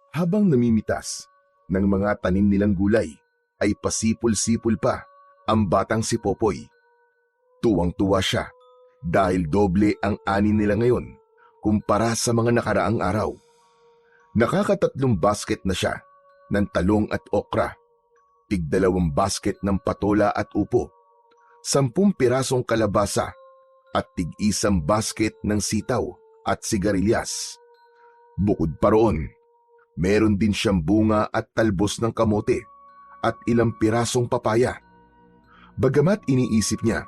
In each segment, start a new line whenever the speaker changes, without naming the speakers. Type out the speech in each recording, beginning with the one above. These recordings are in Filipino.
Habang namimitas ng mga tanim nilang gulay, ay pasipol-sipol pa ang batang si Popoy. Tuwang-tuwa siya dahil doble ang ani nila ngayon kumpara sa mga nakaraang araw. Nakakatatlong basket na siya ng talong at okra, tig-2 basket ng patola at upo, 10 pirasong kalabasa at tig-1 basket ng sitaw at sigarilyas. Bukod pa roon, meron din siyang bunga at talbos ng kamote at ilang pirasong papaya. Bagamat iniisip niya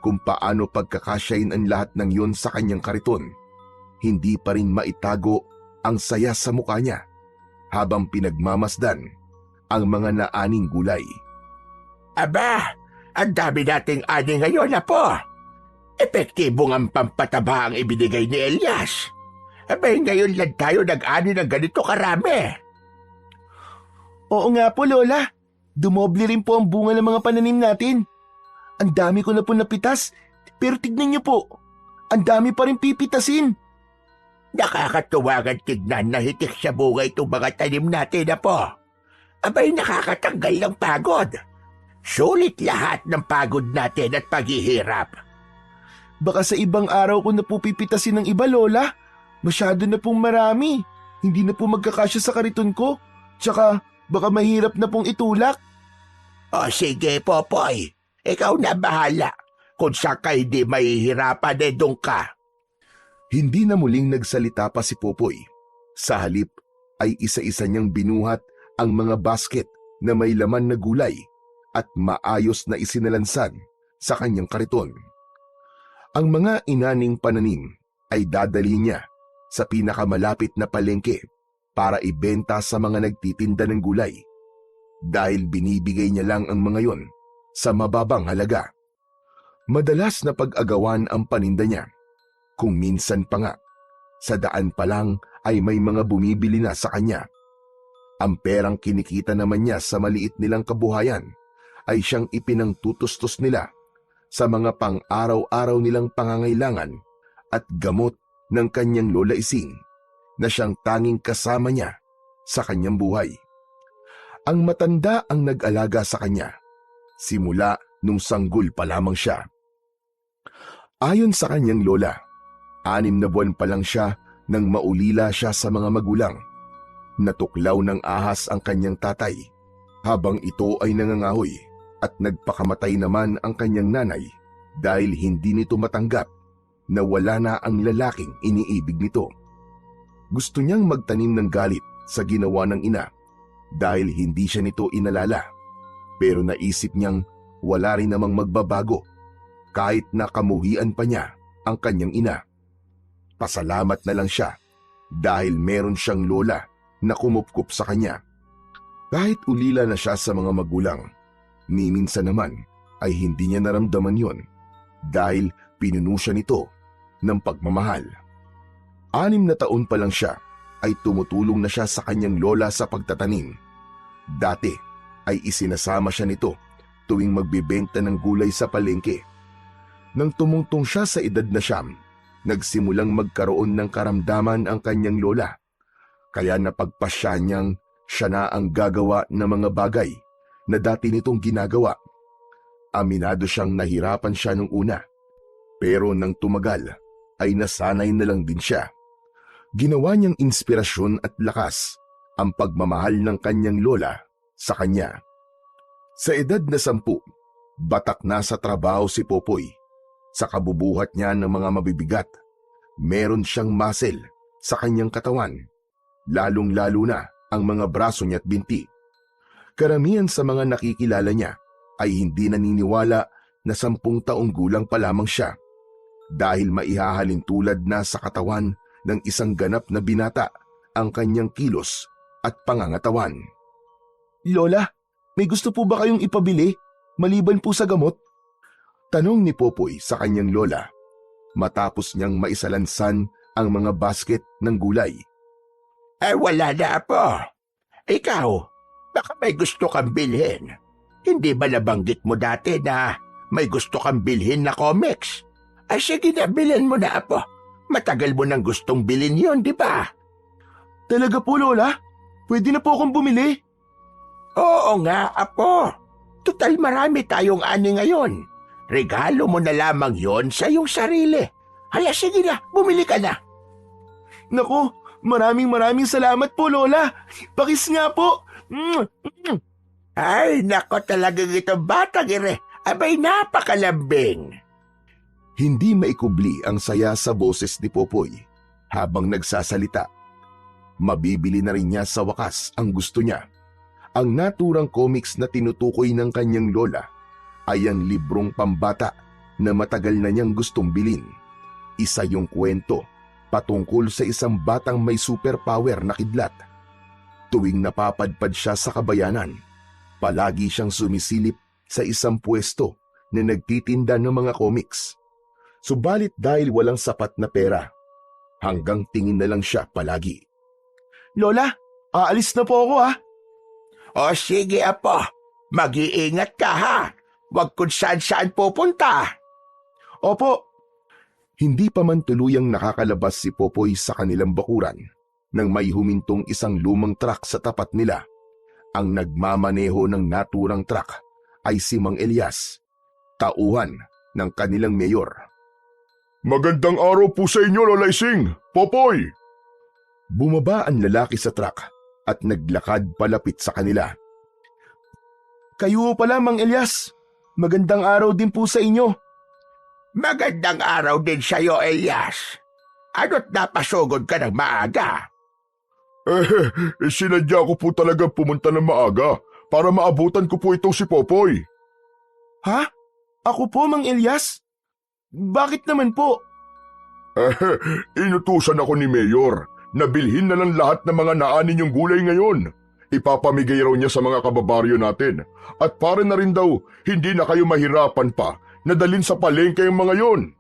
kung paano pagkakasyahin ang lahat ng yun sa kanyang kariton, hindi pa rin maitago ang saya sa mukha niya habang pinagmamasdan ang mga naaning gulay.
Aba, ang dami nating ani ngayon, Apo. Epektibong ang pampataba ang ibinigay ni Elias. Abay, ngayon lang tayo nag-ani ng ganito karami.
Oo nga po, Lola. Dumoble rin po ang bunga ng mga pananim natin. Ang dami ko na po napitas, pero tignan niyo po, ang dami pa rin pipitasin.
Nakakatuwagan tignan na hitik sa bunga itong mga tanim natin, Apo. Abay, nakakatanggal ng pagod. Sulit lahat ng pagod natin at paghihirap.
Baka sa ibang araw ko na po pipitasin ng iba, Lola. Masyado na pong marami. Hindi na po magkakasya sa kariton ko. Tsaka baka mahirap na pong itulak.
O sige, Popoy. Ikaw na bahala. Kung sakay di mahihirapan, doon ka.
Hindi na muling nagsalita pa si Popoy. Sa halip ay isa-isa niyang binuhat ang mga basket na may laman na gulay at maayos na isinalansad sa kanyang kariton. Ang mga inaning pananim ay dadali niya sa pinakamalapit na palengke para ibenta sa mga nagtitinda ng gulay dahil binibigay niya lang ang mga yon sa mababang halaga. Madalas na pag-agawan ang paninda niya. Kung minsan pa nga, sa daan pa lang ay may mga bumibili na sa kanya. Ang perang kinikita naman niya sa maliit nilang kabuhayan ay siyang ipinangtutustos nila sa mga pang-araw-araw nilang pangangailangan at gamot ng kanyang Lola Ising na siyang tanging kasama niya sa kanyang buhay. Ang matanda ang nag-alaga sa kanya simula nung sanggol pa lamang siya. Ayon sa kanyang lola, 6 na buwan pa lang siya nang maulila siya sa mga magulang. Natuklaw ng ahas ang kanyang tatay habang ito ay nangangahoy at nagpakamatay naman ang kanyang nanay dahil hindi nito matanggap na wala na ang lalaking iniibig nito. Gusto niyang magtanim ng galit sa ginawa ng ina dahil hindi siya nito inalala, pero naisip niyang wala rin namang magbabago kahit na kamuhian pa niya ang kanyang ina. Pasalamat na lang siya dahil meron siyang lola na kumupkup sa kanya. Kahit ulila na siya sa mga magulang, ni minsan naman ay hindi niya naramdaman yon dahil pinuno siya nito ng pagmamahal. 6 na taon pa lang siya ay tumutulong na siya sa kanyang lola sa pagtatanim. Dati ay isinasama siya nito tuwing magbibenta ng gulay sa palengke. Nang tumungtong siya sa edad na 9, nagsimulang magkaroon ng karamdaman ang kanyang lola. Kaya napagpasya niyang siya na ang gagawa ng mga bagay na dati nitong ginagawa. Aminado siyang nahirapan siya nung una, pero nang tumagal ay nasanay na lang din siya. Ginawa niyang inspirasyon at lakas ang pagmamahal ng kanyang lola sa kanya. Sa edad na 10, batak na sa trabaho si Popoy. Sa kabubuhat niya ng mga mabibigat, meron siyang muscle sa kanyang katawan, lalong-lalo na ang mga braso niya at binti. Karamihan sa mga nakikilala niya ay hindi naniniwala na 10 taong gulang pa lamang siya dahil maihahalin tulad na sa katawan ng isang ganap na binata ang kanyang kilos at pangangatawan.
Lola, may gusto po ba kayong ipabili maliban po sa gamot?
Tanong ni Popoy sa kanyang lola matapos niyang maisalansan ang mga basket ng gulay.
Wala na, Apo. Ikaw, baka may gusto kang bilhin. Hindi ba nabanggit mo dati na may gusto kang bilhin na comics? Sige na, bilhin mo na, Apo. Matagal mo nang gustong bilhin yon, di ba?
Talaga po, Lola? Pwede na po akong bumili.
Oo nga, apo. Tutal marami tayong ani ngayon. Regalo mo na lamang yon sa iyong sarili. Haya, sige na, bumili ka na.
Naku, maraming salamat po, Lola. Pakis nga po.
Ay, nako talagang itong batang ire. Abay, napakalambing.
Hindi maikubli ang saya sa boses ni Popoy habang nagsasalita. Mabibili na rin niya sa wakas ang gusto niya. Ang naturang comics na tinutukoy ng kanyang lola ay ang librong pambata na matagal na niyang gustong bilin. Isa yung kwento patungkol sa isang batang may superpower na kidlat. Tuwing napapadpad siya sa kabayanan, palagi siyang sumisilip sa isang pwesto na nagtitinda ng mga comics. Subalit dahil walang sapat na pera, hanggang tingin na lang siya palagi.
Lola, aalis na po ako ha.
O sige, apo. Mag-iingat ka, ha? Huwag kung saan-saan pupunta.
Opo.
Hindi pa man tuluyang nakakalabas si Popoy sa kanilang bakuran nang may humintong isang lumang truck sa tapat nila. Ang nagmamaneho ng naturang truck ay si Mang Elias, tauhan ng kanilang mayor.
Magandang araw po sa inyo, Lola Ising, Popoy!
Bumaba ang lalaki sa truck at naglakad palapit sa kanila.
Kayo pala, Mang Elias. Magandang araw din po sa inyo.
Magandang araw din sa'yo, Elias. Ano't napasugod ka ng maaga?
Sinadya ko po talaga pumunta ng maaga para maabutan ko po itong si Popoy.
Ha? Ako po, Mang Elias? Bakit naman po?
Inutusan ako ni Mayor na bilhin na lang lahat ng mga naani niyong gulay ngayon. Ipapamigay raw niya sa mga kababaryo natin. At para na rin daw, hindi na kayo mahirapan pa na dalhin sa palengke yung mga yon.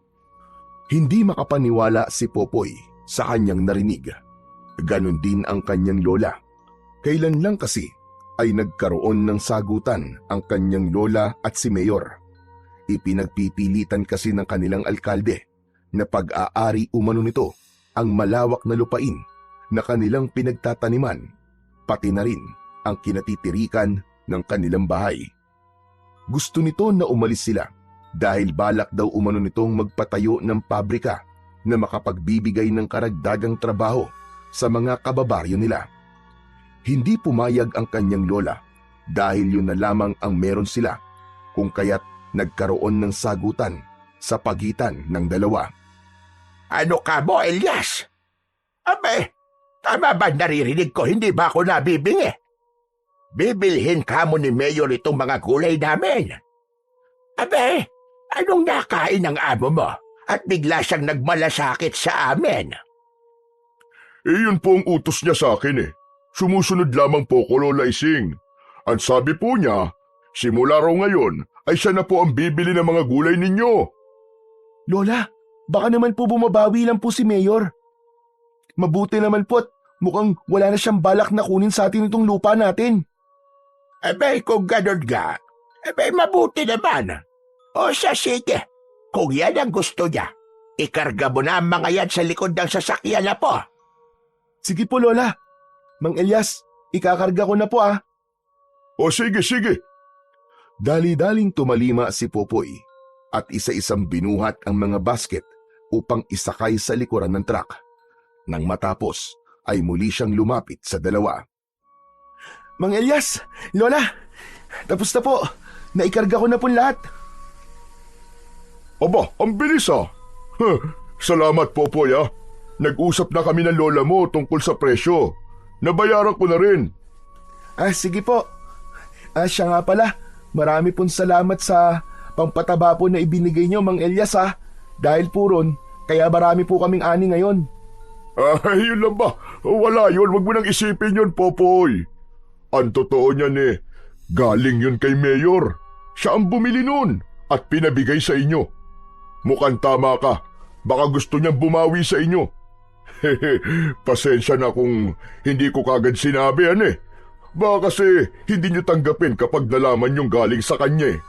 Hindi makapaniwala si Popoy sa kanyang narinig. Ganon din ang kanyang lola. Kailan lang kasi ay nagkaroon ng sagutan ang kanyang lola at si Mayor. Ipinagpipilitan kasi ng kanilang alkalde na pag-aari umano nito ang malawak na lupain na kanilang pinagtataniman, pati na rin ang kinatitirikan ng kanilang bahay. Gusto nito na umalis sila dahil balak daw umano nitong magpatayo ng pabrika na makapagbibigay ng karagdagang trabaho sa mga kababaryo nila. Hindi pumayag ang kanyang lola dahil yun na lamang ang meron sila, kung kaya't nagkaroon ng sagutan sa pagitan ng dalawa.
Ano ka mo, Elias? Abe, tama ba naririnig ko? Hindi ba ako nabibingi? Bibilhin ka mo ni Mayor itong mga gulay namin. Abe, anong nakain ng amo mo at bigla siyang nagmalasakit sa amin?
Yun po ang utos niya sa akin eh. Sumusunod lamang po ko, Lola Ising. Ang sabi po niya, simula raw ngayon ay siya na po ang bibili ng mga gulay ninyo.
Lola, baka naman po bumabawi lang po si Mayor. Mabuti naman po at mukhang wala na siyang balak na kunin sa atin itong lupa natin.
Abe, kung ganun nga, abe, mabuti naman. O siya, sige. Kung yan ang gusto niya, ikarga mo na ang mga yan sa likod ng sasakyan na po.
Sige po, Lola. Mang Elias, ikakarga ko na po ah.
O sige, sige.
Dali-daling tumalima si Popoy at isa-isang binuhat ang mga basket upang isakay sa likuran ng truck. Nang matapos, ay muli siyang lumapit sa dalawa.
Mang Elias, Lola, tapos na po. Naikarga ko na po lahat.
Aba, ang bilis ah. Salamat, Popoy ah. Nag-usap na kami ng lola mo tungkol sa presyo. Nabayaran ko na rin.
Sige po. Siya nga pala, marami pong salamat sa pampataba po na ibinigay niyo, Mang Elias ah. Dahil po ron, kaya marami po kaming ani ngayon.
Yun lang ba? Wala yun, wag mo nang isipin yun, Popoy. Ang totoo niyan eh, galing yun kay Mayor. Siya ang bumili nun at pinabigay sa inyo. Mukhang tama ka, baka gusto niyang bumawi sa inyo. Pasensya na kung hindi ko kagad sinabi yan eh. Baka kasi hindi niyo tanggapin kapag nalaman yung galing sa kanya eh.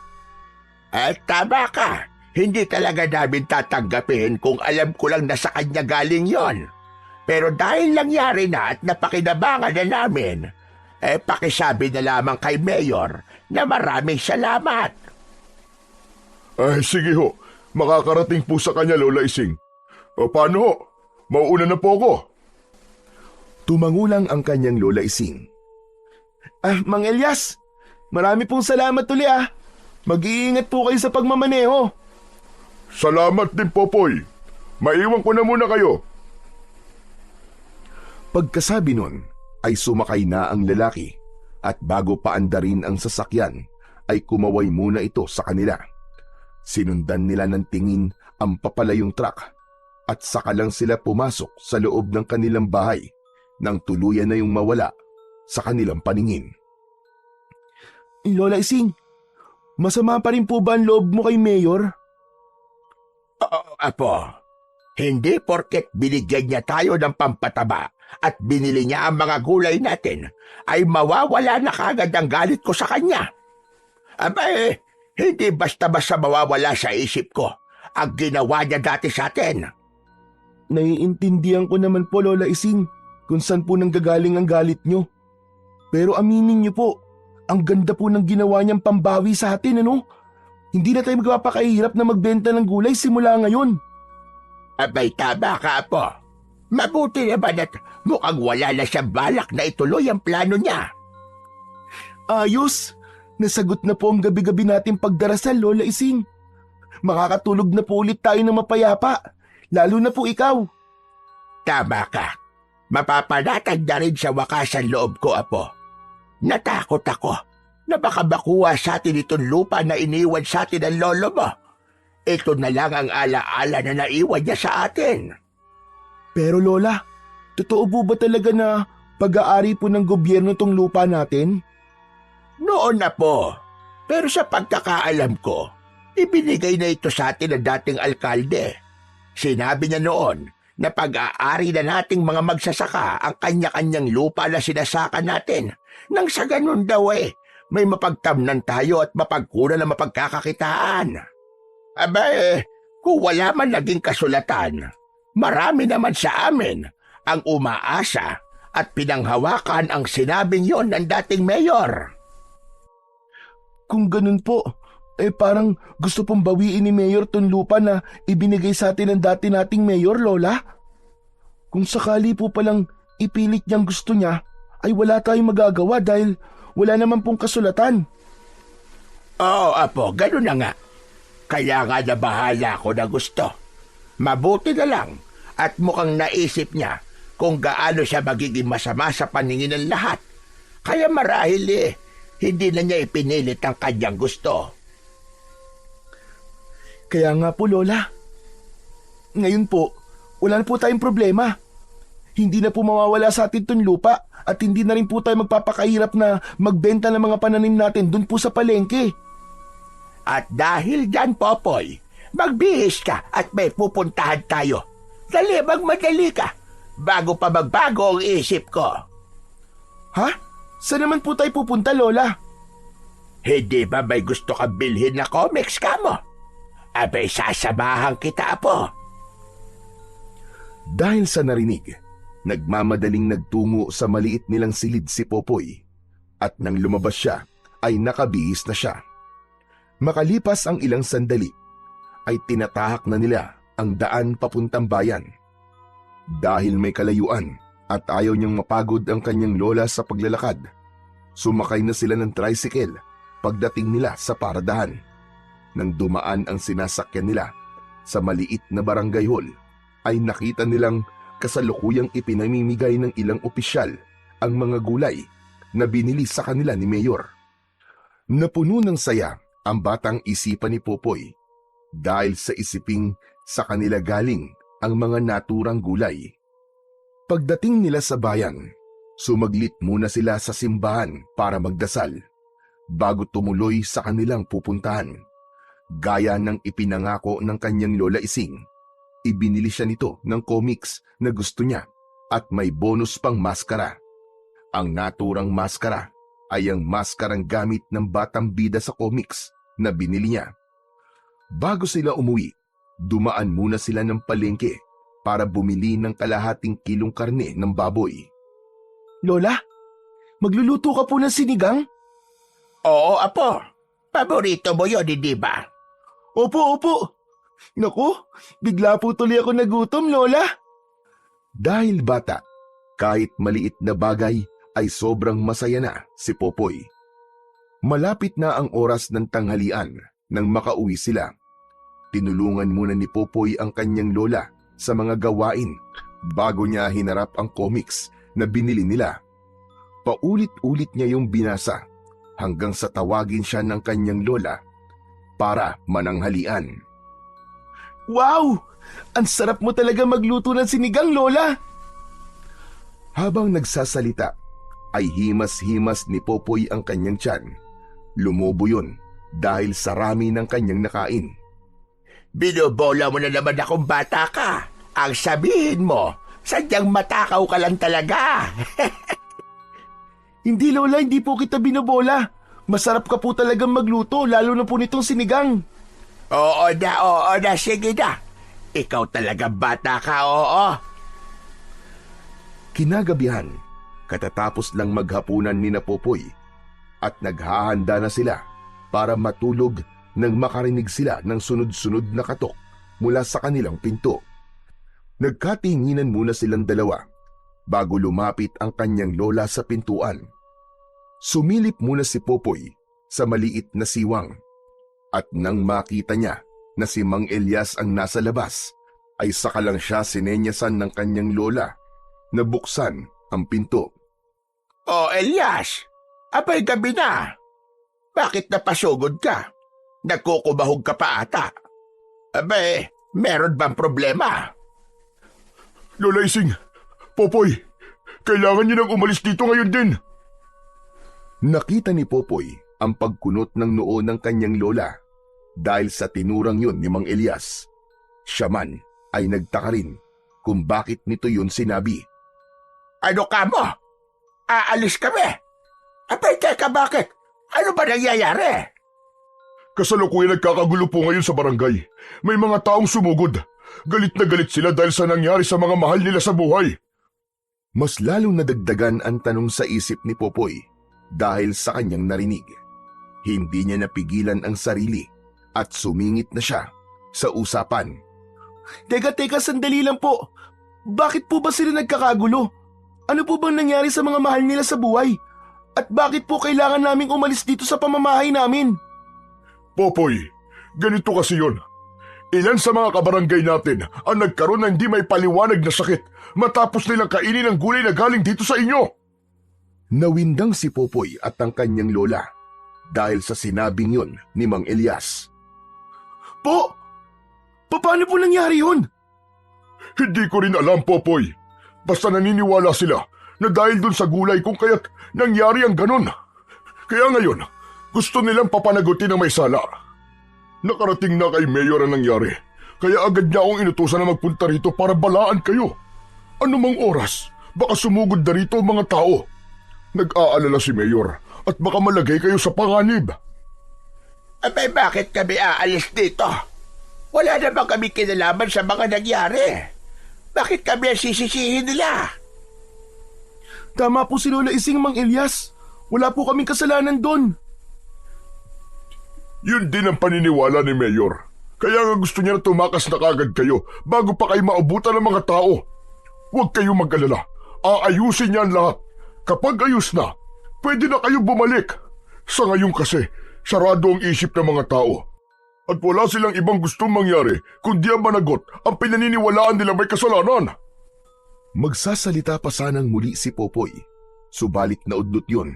At tama ka. Hindi talaga namin tatanggapin kung alam ko lang na sa kanya galing yon. Pero dahil nangyari na at napakinabangan na namin, pakisabi na lamang kay Mayor na maraming salamat.
Ay, sige ho. Makakarating po sa kanya, Lola Ising. O paano ho? Mauuna na po ako.
Tumangulang ang kanyang Lola Ising.
Mang Elias, marami pong salamat uli Mag-iingat po kayo sa pagmamaneho.
Salamat din, Popoy. Maiwan ko na muna kayo.
Pagkasabi nun, ay sumakay na ang lalaki at bago paandarin ang sasakyan, ay kumaway muna ito sa kanila. Sinundan nila ng tingin ang papalayong truck at saka lang sila pumasok sa loob ng kanilang bahay nang tuluyan na yung mawala sa kanilang paningin.
Lola Ising, masama pa rin po ba ang loob mo kay Mayor?
Apo, hindi porket binigyan niya tayo ng pampataba at binili niya ang mga gulay natin, ay mawawala na kagad ang galit ko sa kanya. Hindi basta-basta mawawala sa isip ko ang ginawa niya dati sa atin.
Naiintindihan ko naman po, Lola Ising, kung saan po nanggagaling ang galit nyo. Pero aminin nyo po, ang ganda po ng ginawa niyang pambawi sa atin, ano? Hindi na tayo magpapakahirap na magbenta ng gulay simula ngayon.
Tama ka, Apo. Mabuti naman at mukhang wala na siyang balak na ituloy ang plano niya.
Ayos! Nasagot na po ang gabi-gabi nating pagdarasal, Lola Ising. Makakatulog na po ulit tayo ng mapayapa, lalo na po ikaw.
Tama ka. Mapapanatag na rin sa wakas ang loob ko, Apo. Natakot ako na baka makuha sa atin itong lupa na iniwan sa atin ng lolo mo. Ito na lang ang alaala na naiwan niya sa atin.
Pero Lola, totoo po ba talaga na pag-aari po ng gobyerno tong lupa natin?
Noon na po. Pero sa pagkakaalam ko, ibinigay na ito sa atin ng dating alkalde. Sinabi niya noon na pag-aari na nating mga magsasaka ang kanya-kanyang lupa na sinasaka natin. Nang sa ganun daw may mapagtamnan tayo at mapagkunan na mapagkakakitaan. Kung wala man naging kasulatan, marami naman sa amin ang umaasa at pinanghawakan ang sinabing yon ng dating mayor.
Kung ganun po, parang gusto pong bawiin ni Mayor tong lupa na ibinigay sa atin ng dati nating mayor, Lola. Kung sakali po palang ipilit niyang gusto niya, ay wala tayong magagawa dahil wala naman pong kasulatan.
Oo, Apo, ganun na nga. Kaya nga na bahala ko na gusto. Mabuti na lang at mukhang naisip niya kung gaano siya magiging masama sa paningin ng lahat. Kaya marahil hindi na niya ipinilit ang kanyang gusto.
Kaya nga po, Lola. Ngayon po, wala na po tayong problema. Hindi na po mawawala sa atin itong lupa at hindi na rin po tayo magpapakahirap na magbenta ng mga pananim natin dun po sa palengke.
At dahil dyan, Popoy, magbihis ka at may pupuntahan tayo. Dali, magmadali ka bago pa magbago ang isip ko.
Ha? Saan naman po tayo pupunta, Lola?
Hindi ba may gusto kang bilhin na comics ka mo? Sasamahan kita, Apo.
Dahil sa narinig, nagmamadaling nagtungo sa maliit nilang silid si Popoy at nang lumabas siya ay nakabihis na siya. Makalipas ang ilang sandali ay tinatahak na nila ang daan papuntang bayan. Dahil may kalayuan at ayaw niyang mapagod ang kanyang lola sa paglalakad, sumakay na sila ng tricycle pagdating nila sa paradahan. Nang dumaan ang sinasakyan nila sa maliit na barangay hall, ay nakita nilang kasalukuyang ipinamimigay ng ilang opisyal ang mga gulay na binili sa kanila ni Mayor. Napuno ng saya ang batang isipan ni Popoy dahil sa isiping sa kanila galing ang mga naturang gulay. Pagdating nila sa bayan, sumaglit muna sila sa simbahan para magdasal bago tumuloy sa kanilang pupuntahan. Gaya ng ipinangako ng kanyang Lola Ising, ibinili siya nito ng comics na gusto niya at may bonus pang maskara. Ang naturang maskara ay ang maskarang gamit ng batang bida sa comics na binili niya. Bago sila umuwi, dumaan muna sila ng palengke para bumili ng kalahating kilong karne ng baboy.
Lola, magluluto ka po ng sinigang?
Oo, apo. Paborito mo yun, hindi ba?
Opo, opo. Naku, bigla po tuloy ako nagutom, Lola.
Dahil bata, kahit maliit na bagay ay sobrang masaya na si Popoy. Malapit na ang oras ng tanghalian nang makauwi sila. Tinulungan muna ni Popoy ang kanyang lola sa mga gawain bago niya hinarap ang comics na binili nila. Paulit-ulit niya yung binasa hanggang sa tawagin siya ng kanyang lola para mananghalian.
Wow! Ang sarap mo talaga magluto ng sinigang, Lola!
Habang nagsasalita, ay himas-himas ni Popoy ang kanyang tiyan. Lumobo yun dahil sa rami ng kanyang nakain.
Binobola mo na naman akong bata ka. Ang sabihin mo, sadyang matakaw ka lang talaga.
Hindi, Lola, hindi po kita binobola. Masarap ka po talagang magluto, lalo na po nitong sinigang.
Oo na, sige na. Ikaw talaga bata ka, oo.
Kinagabihan, katatapos lang maghapunan ni na Popoy at naghahanda na sila para matulog nang makarinig sila ng sunod-sunod na katok mula sa kanilang pinto. Nagkatinginan muna silang dalawa bago lumapit ang kanyang lola sa pintuan. Sumilip muna si Popoy sa maliit na siwang at nang makita niya na si Mang Elias ang nasa labas, ay saka lang siya sinenyasan ng kanyang lola na buksan ang pinto.
Oh, Elias, abay gabi na. Bakit napasugod ka? Nagkukubahog ka pa ata. Abay, meron bang problema?
Lola Ising, Popoy, kailangan niyo nang umalis dito ngayon din.
Nakita ni Popoy ang pagkunot ng noo ng kanyang lola dahil sa tinurang yun ni Mang Elias. Siya man ay nagtaka rin kung bakit nito yun sinabi.
Ano ka mo? Aalis kami. Abay, teka, bakit? Ano ba nangyayari?
Kasalukuyan nagkakagulo po ngayon sa barangay. May mga taong sumugod. Galit na galit sila dahil sa nangyari sa mga mahal nila sa buhay.
Mas lalong nadagdagan ang tanong sa isip ni Popoy dahil sa kanyang narinig. Hindi niya napigilan ang sarili at sumingit na siya sa usapan.
Teka, sandali lang po. Bakit po ba sila nagkakagulo? Ano po bang nangyari sa mga mahal nila sa buhay? At bakit po kailangan naming umalis dito sa pamamahay namin?
Popoy, ganito kasi yun. Ilan sa mga kabarangay natin ang nagkaroon ng hindi may paliwanag na sakit matapos nilang kainin ang gulay na galing dito sa inyo.
Nawindang si Popoy at ang kanyang lola dahil sa sinabing yun ni Mang Elias.
Po! Paano po nangyari yun?
Hindi ko rin alam, Popoy. Basta naniniwala sila na dahil dun sa gulay kung kaya't nangyari ang ganun. Kaya ngayon, gusto nilang papanagutin ang may sala. Nakarating na kay Mayor ang nangyari, kaya agad niya akong inutusan na magpunta rito para balaan kayo. Anumang oras, baka sumugod na rito ang mga tao. Nag-aalala si Mayor at baka malagay kayo sa panganib.
Abay, bakit kami aalis dito? Wala na ba kami kinalaman sa mga nangyari? Bakit kami ang sisisihin nila?
Tama po si Lola Ising, Mang Elias. Wala po kaming kasalanan doon.
Yun din ang paniniwala ni Mayor. Kaya nga gusto niya na tumakas na kagad kayo bago pa kayo maabutan ng mga tao. Huwag kayong mag-alala. Aayusin niya ang lahat. Kapag ayos na, pwede na kayo bumalik. Sa ngayon kasi, sarado ang isip ng mga tao. At wala silang ibang gustong mangyari kundi ang managot ang pinaniniwalaan nila may kasalanan.
Magsasalita pa sanang muli si Popoy, subalit naudlot yun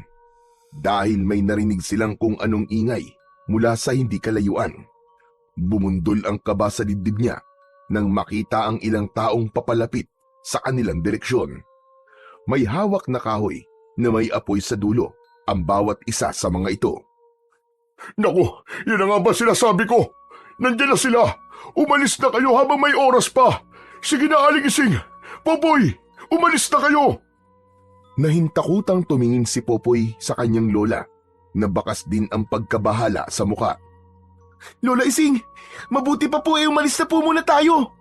dahil may narinig silang kung anong ingay mula sa hindi kalayuan. Bumundol ang kaba sa dibdib niya nang makita ang ilang taong papalapit sa kanilang direksyon. May hawak na kahoy na may apoy sa dulo ang bawat isa sa mga ito.
Naku, yun na nga ba sinasabi ko? Nandiyan na sila. Umalis na kayo habang may oras pa. Sige na, Aling Ising. Popoy, umalis na kayo.
Nahintakutang tumingin si Popoy sa kanyang lola na bakas din ang pagkabahala sa muka.
Lola Ising, mabuti pa po umalis na po muna tayo.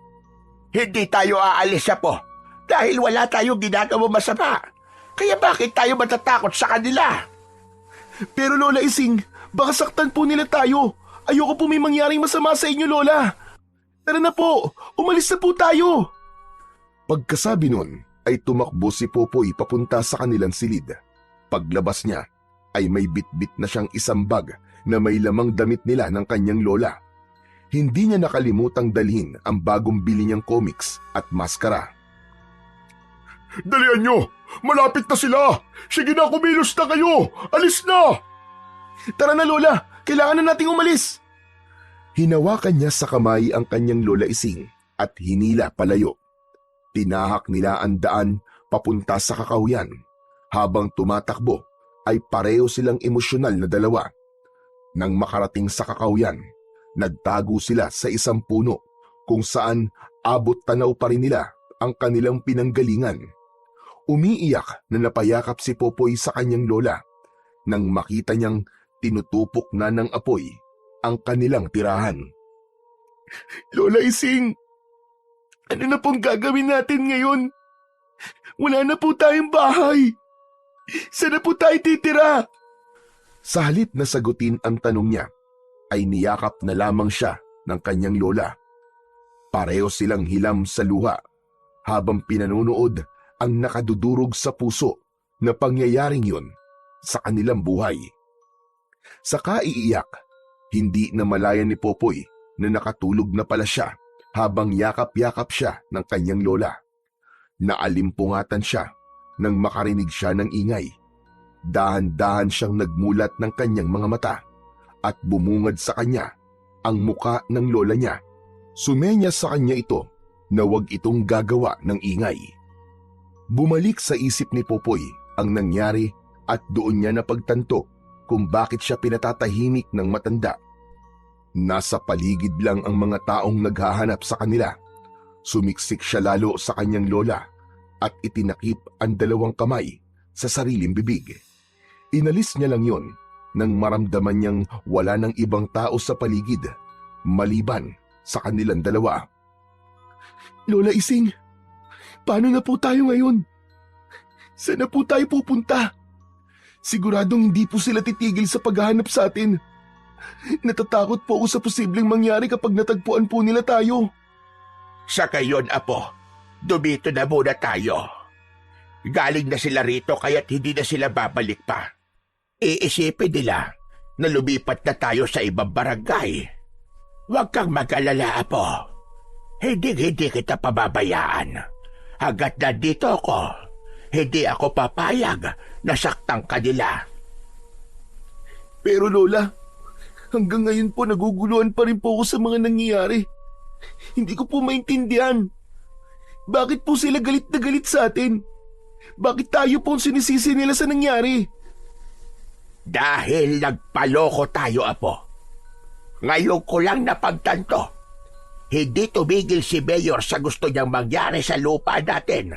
Hindi tayo aalis, Apo, dahil wala tayong ginagawa masama. Kaya bakit tayo matatakot sa kanila?
Pero Lola Ising, baka saktan po nila tayo. Ayoko po may mangyaring masama sa inyo, Lola. Tara na po, umalis na po tayo.
Pagkasabi nun, ay tumakbo si Popoy papunta sa kanilang silid. Paglabas niya, ay may bitbit na siyang isang bag na may lamang damit nila ng kanyang lola. Hindi niya nakalimutang dalhin ang bagong bili niyang comics at maskara.
Dalian nyo! Malapit na sila! Sige na, kumilos na kayo! Alis na!
Tara na, Lola, kailangan na nating umalis.
Hinawakan niya sa kamay ang kanyang lola Ising at hinila palayo. Tinahak nila ang daan papunta sa kakawyan. Habang tumatakbo, ay pareho silang emosyonal na dalawa. Nang makarating sa kakawyan, nagtago sila sa isang puno kung saan abot tanaw pa rin nila ang kanilang pinanggalingan. Umiiyak na napayakap si Popoy sa kanyang lola nang makita niyang tinutupok na ng apoy ang kanilang tirahan.
Lola Ising, ano na pong gagawin natin ngayon? Wala na po tayong bahay. Saan na po tayo titira?
Sa halip na sagutin ang tanong niya, ay niyakap na lamang siya ng kanyang lola. Pareho silang hilam sa luha habang pinanunood ang nakadudurog sa puso na pangyayaring yun sa kanilang buhay. Sa kaiiyak, hindi na malaya ni Popoy na nakatulog na pala siya habang yakap-yakap siya ng kanyang lola. Naalimpungatan siya nang makarinig siya ng ingay. Dahan-dahan siyang nagmulat ng kanyang mga mata at bumungad sa kanya ang muka ng lola niya. Sumenya sa kanya ito na huwag itong gagawa ng ingay. Bumalik sa isip ni Popoy ang nangyari at doon niya napagtanto kung bakit siya pinatatahimik ng matanda. Nasa paligid lang ang mga taong naghahanap sa kanila. Sumiksik siya lalo sa kanyang lola at itinakip ang dalawang kamay sa sariling bibig. Inalis niya lang yon nang maramdaman niyang wala ng ibang tao sa paligid maliban sa kanilang dalawa.
Lola Ising, paano na po tayo ngayon? Saan na po tayo pupunta? Siguradong hindi po sila titigil sa paghahanap sa atin. Natatakot po ako sa posibleng mangyari kapag natagpuan po nila tayo.
Sa gayon, Apo, dumito na muna tayo. Galing na sila rito kaya't hindi na sila babalik pa. Iisipin nila na lumipat na tayo sa ibang barangay. Huwag kang mag-alala, Apo. Hindi kita pababayaan. Hanggat nandito ako, hindi ako papayag na saktan kanila.
Pero Lola, hanggang ngayon po naguguluhan pa rin po ako sa mga nangyayari. Hindi ko po maintindihan. Bakit po sila galit na galit sa atin? Bakit tayo po ang sinisisi nila sa nangyari?
Dahil nagpaloko tayo, Apo. Ngayon ko lang napagtanto. Hindi tumigil si Mayor sa gusto niyang mangyari sa lupa natin.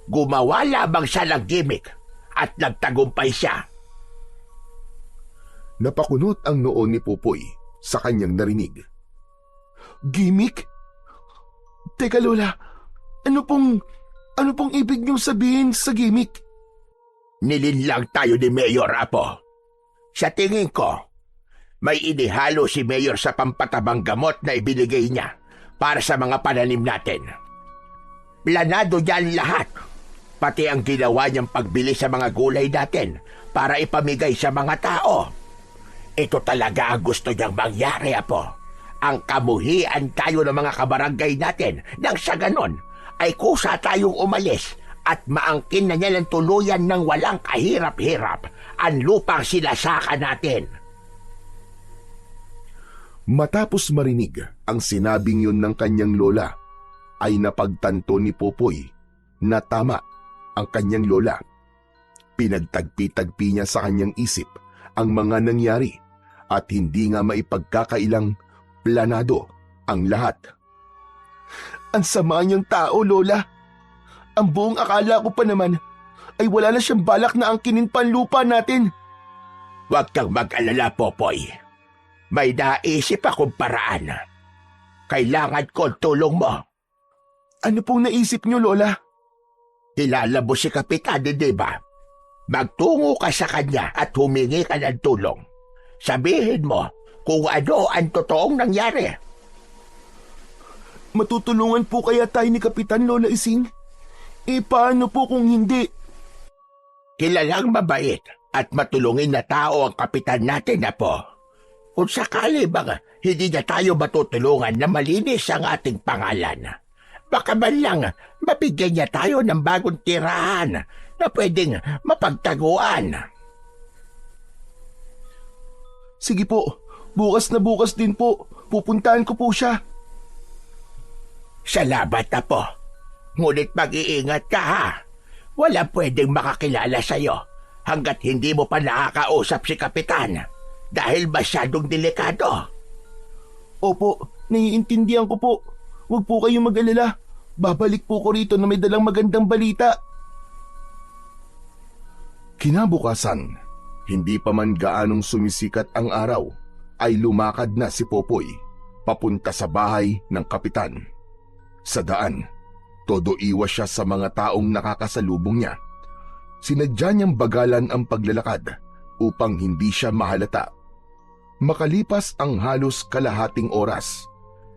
Gumawa lamang siya ng gimmick at nagtagumpay siya.
Napakunot ang noo ni Popoy sa kanyang narinig.
Gimmick? Teka Lola, ano pong ibig niyong sabihin sa gimmick?
Nilinlang tayo ni Mayor, Apo. Sa tingin ko, may inihalo si Mayor sa pampatabang gamot na ibinigay niya para sa mga pananim natin. Planado niya ang lahat, pati ang ginawa niyang pagbili sa mga gulay natin para ipamigay sa mga tao. Ito talaga ang gusto niyang mangyari, Apo. Ang kamuhian tayo ng mga kabarangay natin nang sa ganon ay kusa tayong umalis at maangkin na niya ng tuluyan ng walang kahirap-hirap ang lupang sinasaka natin.
Matapos marinig ang sinabing yun ng kanyang lola, ay napagtanto ni Popoy na tama ang kanyang lola. Pinagtagpi-tagpi niya sa kanyang isip ang mga nangyari at hindi nga maipagkakailang planado ang lahat.
Ang sama niyang tao, Lola. Ang buong akala ko pa naman ay wala na siyang balak na angkinin pa ang lupa natin.
Huwag kang mag-alala, Popoy. May naisip akong paraan. Kailangan ko ang tulong mo.
Ano pong naisip niyo, Lola?
Kilala mo si Kapitan, di ba? Magtungo ka sa kanya at humingi ka ng tulong. Sabihin mo kung ano ang totoong nangyari.
Matutulungan po kaya tayo ni Kapitan, Lola Ising? Paano po kung hindi?
Kilalang mabait at matulungin na tao ang kapitan natin, Apo. Kung sakali bang hindi na tayo matutulungan na malinis ang ating pangalan, baka man lang mabigyan niya tayo ng bagong tirahan na pwedeng mapagtaguan.
Sige po, bukas na bukas din po. Pupuntahan ko po siya.
Salamat, Apo. Ngunit mag-iingat ka, ha? Wala pwedeng makakilala sa'yo hanggat hindi mo pa nakakausap si Kapitan dahil masyadong delikado.
Opo, naiintindihan ko po. Huwag po kayong mag-alala. Babalik po ko rito na may dalang magandang balita.
Kinabukasan, hindi pa man gaanong sumisikat ang araw, ay lumakad na si Popoy papunta sa bahay ng kapitan. Sa daan, todo iwas siya sa mga taong nakakasalubong niya. Sinadya niyang bagalan ang paglalakad upang hindi siya mahalata. Makalipas ang halos kalahating oras,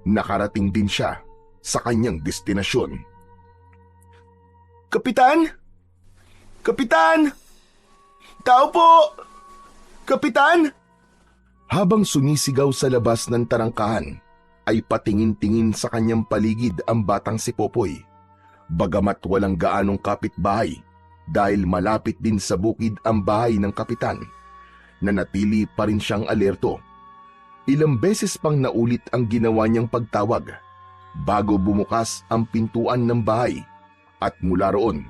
nakarating din siya sa kanyang destinasyon.
Kapitan? Kapitan! Tao po! Kapitan!
Habang sumisigaw sa labas ng tarangkahan, ay patingin-tingin sa kanyang paligid ang batang si Popoy. Bagamat walang gaanong kapitbahay dahil malapit din sa bukid ang bahay ng kapitan, nanatili pa rin siyang alerto. Ilang beses pang naulit ang ginawa niyang pagtawag bago bumukas ang pintuan ng bahay at mula roon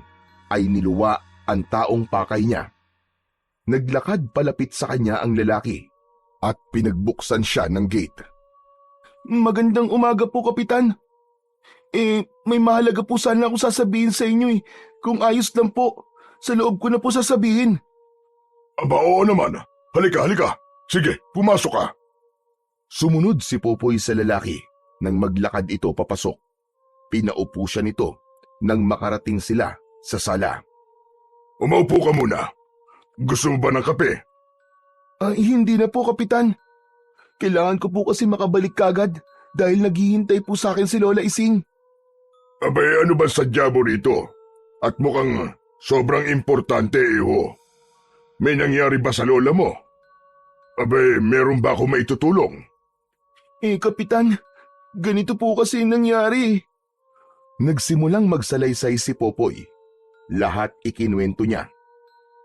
ay niluwa ang taong pakay niya. Naglakad palapit sa kanya ang lalaki at pinagbuksan siya ng gate.
Magandang umaga po, Kapitan. May mahalaga po sana akong sasabihin sa inyo eh. Kung ayos lang po, sa loob ko na po sasabihin.
Aba, oo naman. Halika, halika. Sige, pumasok ka.
Sumunod si Popoy sa lalaki nang maglakad ito papasok. Pinaupo siya nito nang makarating sila sa sala.
Umaupo ka muna. Gusto mo ba ng kape?
Hindi na po, Kapitan. Kailangan ko po kasi makabalik kagad dahil naghihintay po sa akin si Lola Ising.
Abay, ano ba sadya mo rito? At mukhang sobrang importante, iho. May nangyari ba sa lola mo? Abay, meron ba ako maitutulong?
Kapitan, ganito po kasi nangyari.
Nagsimulang magsalaysay si Popoy. Lahat ikinuwento niya.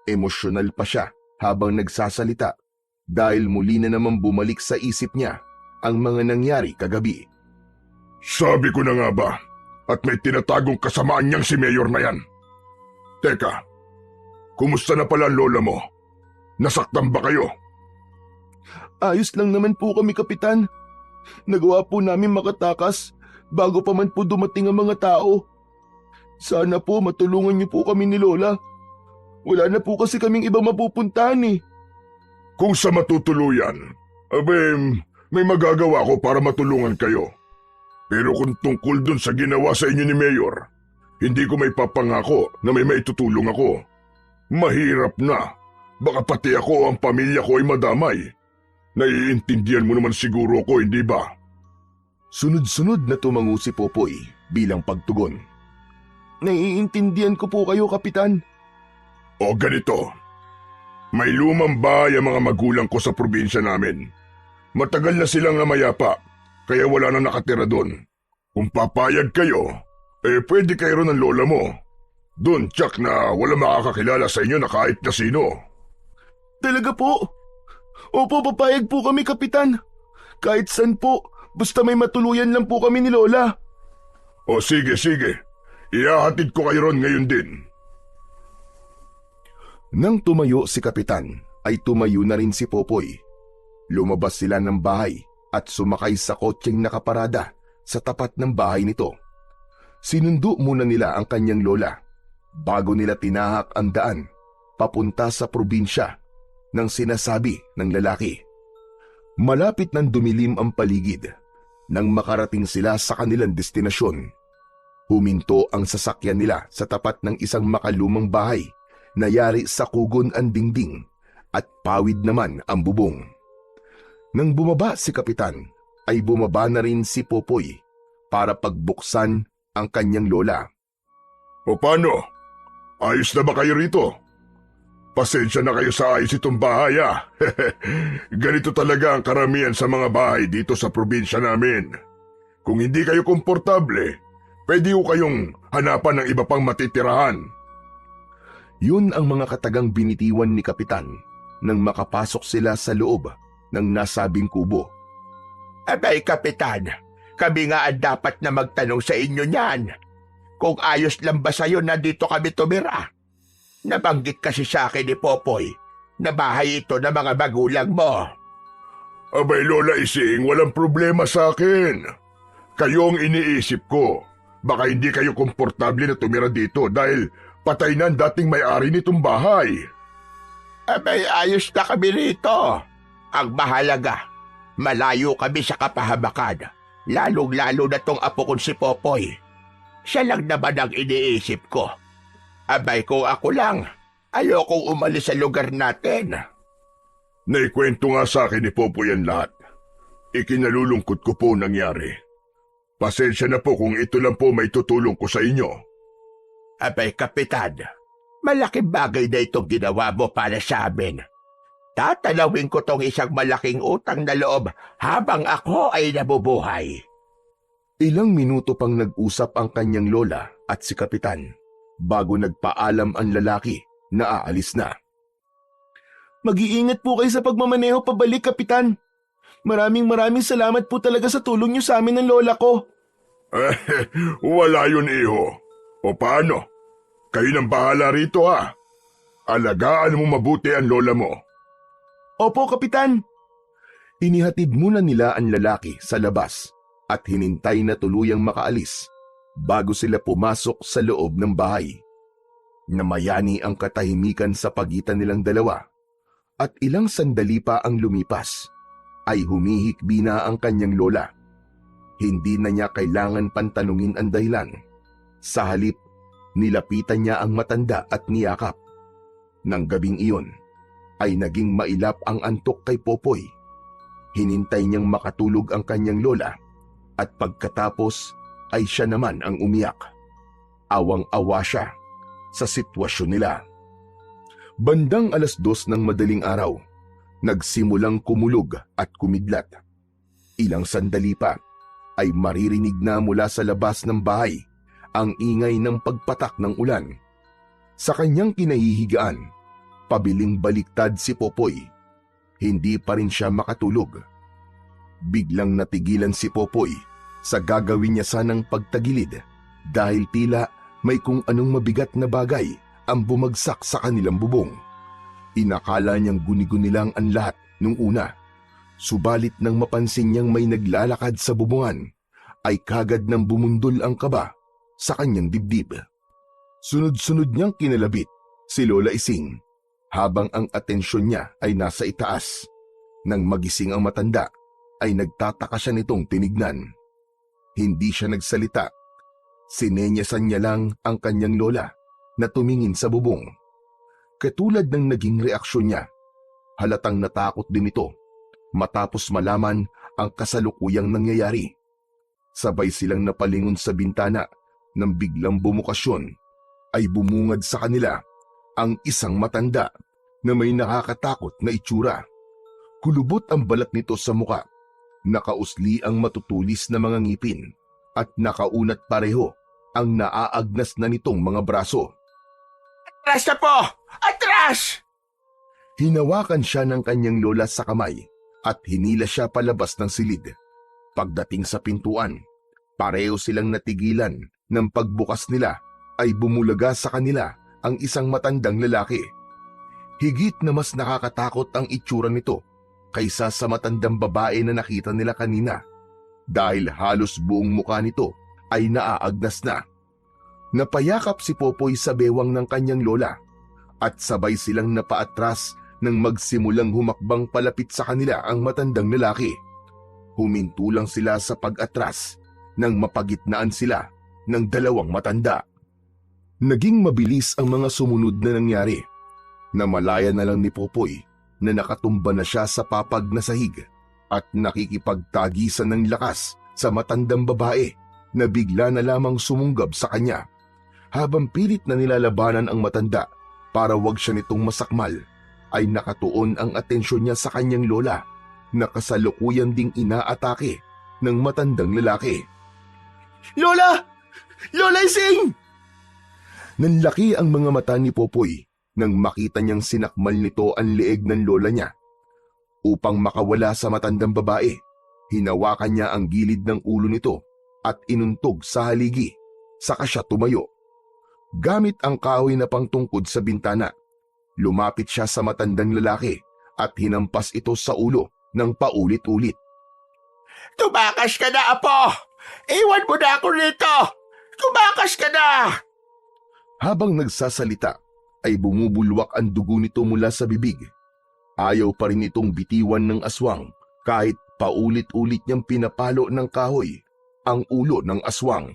Emosyonal pa siya habang nagsasalita dahil muli na naman bumalik sa isip niya ang mga nangyari kagabi.
Sabi ko na nga ba, at may tinatagong kasamaan niyang si Mayor na yan. Teka, kumusta na pala ang lola mo? Nasaktan ba kayo?
Ayos lang naman po kami, Kapitan. Nagawa po namin makatakas bago pa man po dumating ang mga tao. Sana po matulungan niyo po kami ni Lola. Wala na po kasi kaming ibang mapupuntahan eh.
Kung sa matutuluyan, abay, may magagawa ko para matulungan kayo. Pero kung tungkol dun sa ginawa sa inyo ni Mayor, hindi ko may papangako na may maitutulong ako. Mahirap na. Baka pati ako o ang pamilya ko ay madamay. Naiintindihan mo naman siguro ko, hindi ba?
Sunod-sunod na tumango si Popoy bilang pagtugon.
Naiintindihan ko po kayo, Kapitan.
O ganito. May lumang bahay ang mga magulang ko sa probinsya namin. Matagal na silang namayapa, kaya wala na nakatira doon. Kung papayag kayo, pwede kayo ron ng lola mo. Doon, tsak na wala makakakilala sa inyo na kahit na sino.
Talaga po? Opo, papayag po kami, Kapitan. Kahit saan po, basta may matuluyan lang po kami ni Lola.
O sige, sige. Ihahatid ko kayo ron ngayon din.
Nang tumayo si Kapitan, ay tumayo na rin si Popoy. Lumabas sila ng bahay at sumakay sa kotseng nakaparada sa tapat ng bahay nito. Sinundo muna nila ang kanyang lola bago nila tinahak ang daan papunta sa probinsya ng sinasabi ng lalaki. Malapit nang dumilim ang paligid nang makarating sila sa kanilang destinasyon. Huminto ang sasakyan nila sa tapat ng isang makalumang bahay na yari sa kugon ang dingding at pawid naman ang bubong. Nang bumaba si Kapitan, ay bumaba na rin si Popoy para pagbuksan ang kanyang lola.
O paano? Ayos na ba kayo rito? Pasensya na kayo sa ayos itong bahay ah. Ganito talaga ang karamihan sa mga bahay dito sa probinsya namin. Kung hindi kayo komportable, pwede ko kayong hanapan ng iba pang matitirahan.
Yun ang mga katagang binitiwan ni Kapitan nang makapasok sila sa loob ng nasabing kubo.
Abay, Kapitan, kami nga ang dapat na magtanong sa inyo niyan. Kung ayos lang ba sa'yo na dito kami tumira? Nabanggit kasi sa akin ni Popoy na bahay ito ng mga magulang mo.
Abay Lola Ising, walang problema sa akin. Kayo ang iniisip ko. Baka hindi kayo komportable na tumira dito dahil patay na ang dating may-ari nitong bahay.
Abay, ayos na kami rito. Ang mahalaga, malayo kami sa kapahamakan. Lalong-lalo na tong apo kong si Popoy. Siya lang naman ang iniisip ko. Abay, kung ako lang, ayokong umalis sa lugar natin.
Naikwento nga sa akin ni Popoy ang lahat. Ikinalulungkot ko po nangyari. Pasensya na po kung ito lang po may tutulong ko sa inyo.
Abay, Kapitan, malaking bagay na itong ginawa mo para sa amin. Tatanawin ko tong isang malaking utang na loob habang ako ay nabubuhay.
Ilang minuto pang nag-usap ang kanyang lola at si Kapitan bago nagpaalam ang lalaki na aalis na.
Mag-iingat po kayo sa pagmamaneho pabalik, Kapitan. Maraming salamat po talaga sa tulong niyo sa amin ng lola ko.
Wala yun, iho. O paano? Kayo nang bahala rito ha. Alagaan mo mabuti ang lola mo.
Opo, Kapitan.
Inihatid muna nila ang lalaki sa labas at hinintay na tuluyang makaalis bago sila pumasok sa loob ng bahay. Namayani ang katahimikan sa pagitan nilang dalawa at ilang sandali pa ang lumipas ay humihikbi na ang kanyang lola. Hindi na niya kailangan pantanungin ang dahilan. Sa halip, nilapitan niya ang matanda at niyakap. Nang gabing iyon, ay naging mailap ang antok kay Popoy. Hinintay niyang makatulog ang kanyang lola at pagkatapos ay siya naman ang umiyak. Awang-awa siya sa sitwasyon nila. Bandang 2:00 ng madaling araw, nagsimulang kumulog at kumidlat. Ilang sandali pa ay maririnig na mula sa labas ng bahay ang ingay ng pagpatak ng ulan. Sa kanyang kinahihigaan, pabiling baliktad si Popoy. Hindi pa rin siya makatulog. Biglang natigilan si Popoy sa gagawin niya sanang pagtagilid dahil tila may kung anong mabigat na bagay ang bumagsak sa kanilang bubong. Inakala niyang guni-guni lang ang lahat nung una. Subalit nang mapansin niyang may naglalakad sa bubungan, ay kagad nang bumundol ang kaba sa kanyang dibdib. Sunod-sunod niyang kinalabit si Lola Ising habang ang atensyon niya ay nasa itaas. Nang magising ang matanda, ay nagtataka siya nitong tinignan. Hindi siya nagsalita. Sinenyasan niya lang ang kanyang lola na tumingin sa bubong. Katulad ng naging reaksyon niya, halatang natakot din ito matapos malaman ang kasalukuyang nangyayari. Sabay silang napalingon sa bintana nang biglang bumukasyon ay bumungad sa kanila ang isang matanda na may nakakatakot na itsura. Kulubot ang balat nito sa muka, nakausli ang matutulis na mga ngipin at nakaunat pareho ang naaagnas na nitong mga braso.
Atras na po! Atras!
Hinawakan siya ng kanyang lola sa kamay at hinila siya palabas ng silid. Pagdating sa pintuan, pareho silang natigilan nang pagbukas nila ay bumulaga sa kanila ang isang matandang lalaki. Higit na mas nakakatakot ang itsura nito kaysa sa matandang babae na nakita nila kanina dahil halos buong mukha nito ay naaagnas na. Napayakap si Popoy sa bewang ng kanyang lola at sabay silang napaatras nang magsimulang humakbang palapit sa kanila ang matandang lalaki. Huminto lang sila sa pag-atras nang mapagitnaan sila ng dalawang matanda. Naging mabilis ang mga sumunod na nangyari. Namalaya na lang ni Popoy na nakatumba na siya sa papag na sahig at nakikipagtagisan ng lakas sa matandang babae na bigla na lamang sumunggab sa kanya. Habang pilit na nilalabanan ang matanda para wag siya nitong masakmal, ay nakatuon ang atensyon niya sa kanyang lola na kasalukuyan ding inaatake ng matandang lalaki.
Lola! Lola Ising!
Nanlaki ang mga mata ni Popoy nang makita niyang sinakmal nito ang leeg ng lola niya. Upang makawala sa matandang babae, hinawakan niya ang gilid ng ulo nito at inuntog sa haligi, saka siya tumayo. Gamit ang kahoy na pangtungkod sa bintana, lumapit siya sa matandang lalaki at hinampas ito sa ulo ng paulit-ulit.
Tumakas ka na, Apo! Iwan mo na ako rito! Tumakas ka na!
Habang nagsasalita, ay bumubulwak ang dugo nito mula sa bibig. Ayaw pa rin itong bitiwan ng aswang kahit paulit-ulit niyang pinapalo ng kahoy ang ulo ng aswang.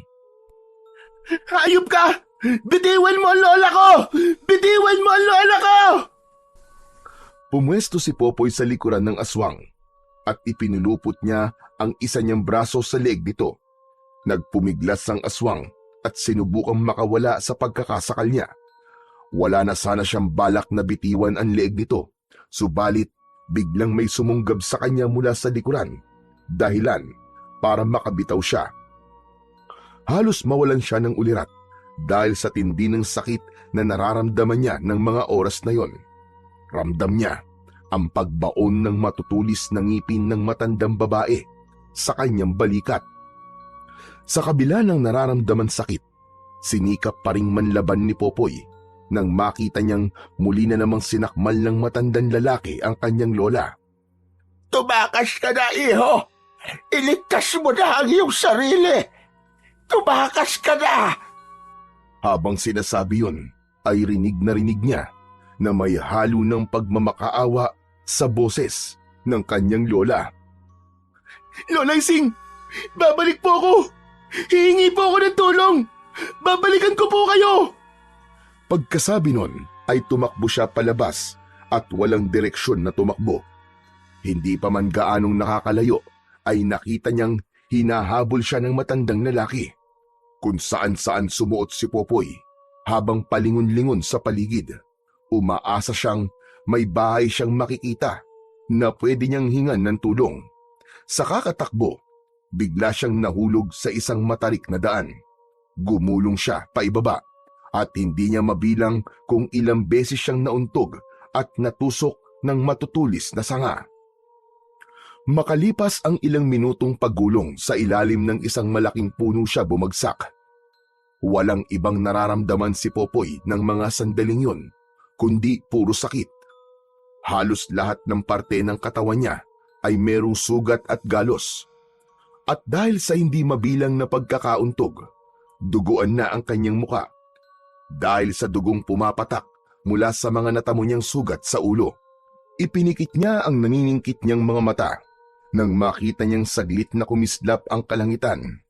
Hayop ka! Bitiwan mo ang lola ko! Bitiwan mo ang lola ko!
Pumwesto si Popoy sa likuran ng aswang at ipinulupot niya ang isa niyang braso sa leeg nito. Nagpumiglas ang aswang at sinubukang makawala sa pagkakasakal niya. Wala na sana siyang balak na bitiwan ang leeg nito, subalit biglang may sumunggab sa kanya mula sa likuran, dahilan para makabitaw siya. Halos mawalan siya ng ulirat dahil sa tindi ng sakit na nararamdaman niya ng mga oras na yon. Ramdam niya ang pagbaon ng matutulis na ngipin ng matandang babae sa kanyang balikat. Sa kabila ng nararamdaman sakit, sinikap pa ring manlaban ni Popoy nang makita niyang muli na namang sinakmal ng matandang lalaki ang kanyang lola.
Tumakas ka na, iho! Iligtas mo na ang iyong sarili! Tumakas ka na!
Habang sinasabi yun, ay rinig niya na may halo ng pagmamakaawa sa boses ng kanyang lola.
Lola Ising! Babalik po ako! Hihingi po ako ng tulong! Babalikan ko po kayo!
Pagkasabi nun ay tumakbo siya palabas at walang direksyon na tumakbo. Hindi pa man gaanong nakakalayo ay nakita niyang hinahabol siya ng matandang lalaki. Kung saan-saan sumuot si Popoy habang palingon-lingon sa paligid. Umaasa siyang may bahay siyang makikita na pwede niyang hingan ng tulong. Sa kakatakbo, bigla siyang nahulog sa isang matarik na daan. Gumulong siya paibaba at hindi niya mabilang kung ilang beses siyang nauntog at natusok ng matutulis na sanga. Makalipas ang ilang minutong paggulong sa ilalim ng isang malaking puno siya bumagsak. Walang ibang nararamdaman si Popoy ng mga sandaling yun, kundi puro sakit. Halos lahat ng parte ng katawan niya ay merong sugat at galos. At dahil sa hindi mabilang na pagkakauntog, duguan na ang kanyang muka. Dahil sa dugong pumapatak mula sa mga natamo niyang sugat sa ulo, ipinikit niya ang naniningkit niyang mga mata nang makita niyang saglit na kumislap ang kalangitan.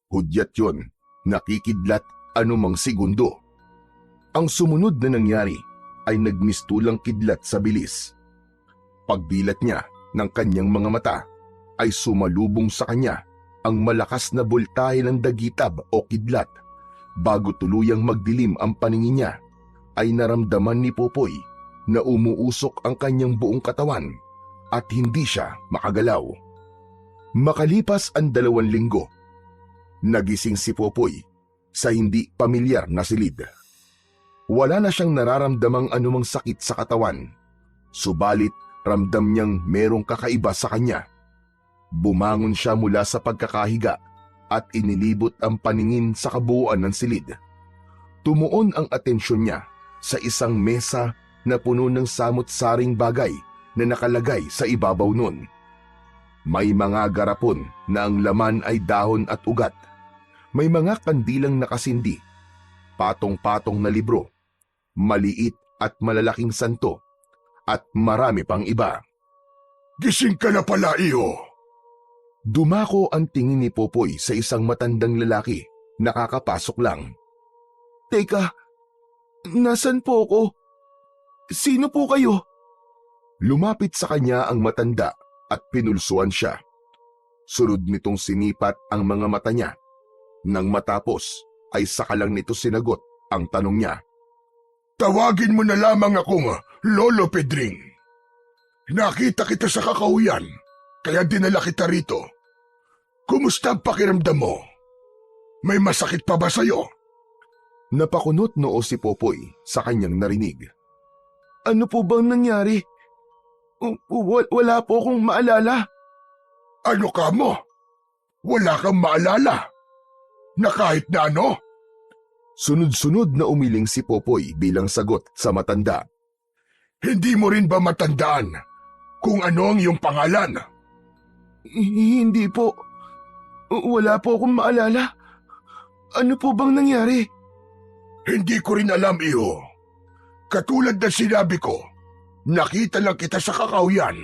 Hudyat yun, nakikidlat anumang segundo. Ang sumunod na nangyari ay nagmistulang kidlat sa bilis. Pagdilat niya ng kanyang mga mata ay sumalubong sa kanya ang malakas na boltahe ng dagitab o kidlat. Bago tuluyang magdilim ang paningin niya, ay naramdaman ni Popoy na umuusok ang kanyang buong katawan at hindi siya makagalaw. Makalipas ang 2 linggo, nagising si Popoy sa hindi pamilyar na silid. Wala na siyang nararamdamang anumang sakit sa katawan, subalit ramdam niyang merong kakaiba sa kanya. Bumangon siya mula sa pagkakahiga at inilibot ang paningin sa kabuuan ng silid. Tumuon ang atensyon niya sa isang mesa na puno ng samot-saring bagay na nakalagay sa ibabaw nun. May mga garapon na ang laman ay dahon at ugat. May mga kandilang nakasindi, patong-patong na libro, maliit at malalaking santo, at marami pang iba.
Gising ka na pala, iho!
Dumako ang tingin ni Popoy sa isang matandang lalaki nakakapasok lang.
Teka, nasan po ako? Sino po kayo?
Lumapit sa kanya ang matanda at pinulsuan siya. Sunod nitong sinipat ang mga mata niya. Nang matapos ay saka lang nito sinagot ang tanong niya.
Tawagin mo na lamang akong Lolo Pedring. Nakita kita sa kakauyan, kaya dinala kita rito. Kumusta ang pakiramdam mo? May masakit pa ba sa'yo?
Napakunot noo si Popoy sa kanyang narinig.
Ano po bang nangyari? Wala po akong maalala.
Ano ka mo? Wala kang maalala? Na kahit na ano?
Sunod-sunod na umiling si Popoy bilang sagot sa matanda.
Hindi mo rin ba matandaan kung ano ang iyong pangalan?
Hindi po. Wala po akong maalala. Ano po bang nangyari?
Hindi ko rin alam, iho. Katulad na sinabi ko, nakita lang kita sa kakauyan.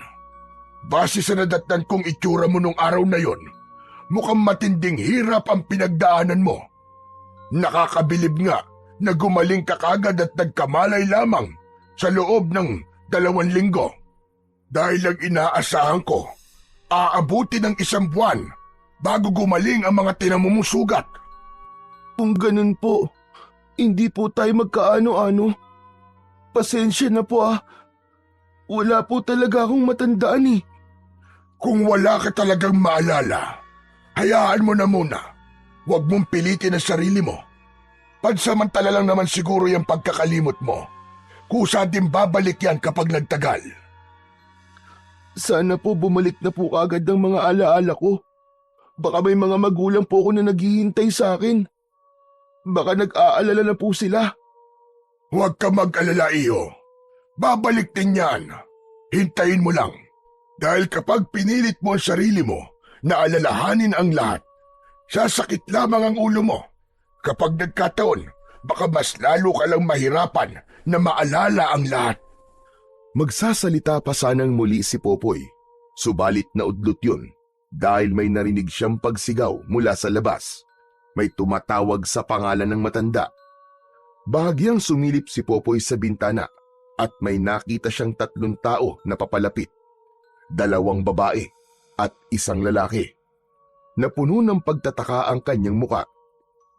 Base sa nadatnan kong itsura mo nung araw na yon, mukhang matinding hirap ang pinagdaanan mo. Nakakabilib nga na gumaling ka kagad at nagkamalay lamang sa loob ng 2 linggo. Dahil ang inaasahan ko, aabuti ng 1 buwan bago gumaling ang mga tinamumusugat.
Kung ganun po, hindi po tayo magkaano-ano. Pasensya na po ah. Wala po talaga akong matandaan eh.
Kung wala ka talagang maalala, hayaan mo na muna. Huwag mong pilitin ang sarili mo. Pansamantala lang naman siguro yung pagkakalimot mo. Kusa din babalik yan kapag nagtagal.
Sana po bumalik na po agad ang mga alaala ko. Baka may mga magulang po ako na naghihintay sa akin. Baka nag-aalala na po sila.
Huwag ka mag-alala, iyo. Babalik din yan. Hintayin mo lang. Dahil kapag pinilit mo ang sarili mo na alalahanin ang lahat, sasakit lamang ang ulo mo. Kapag nagkataon, baka mas lalo ka lang mahirapan na maalala ang lahat.
Magsasalita pa sanang muli si Popoy, subalit naudlot yun dahil may narinig siyang pagsigaw mula sa labas. May tumatawag sa pangalan ng matanda. Bahagyang sumilip si Popoy sa bintana at may nakita siyang 3 tao na papalapit. 2 babae at 1 lalaki. Napuno ng pagtataka ang kanyang muka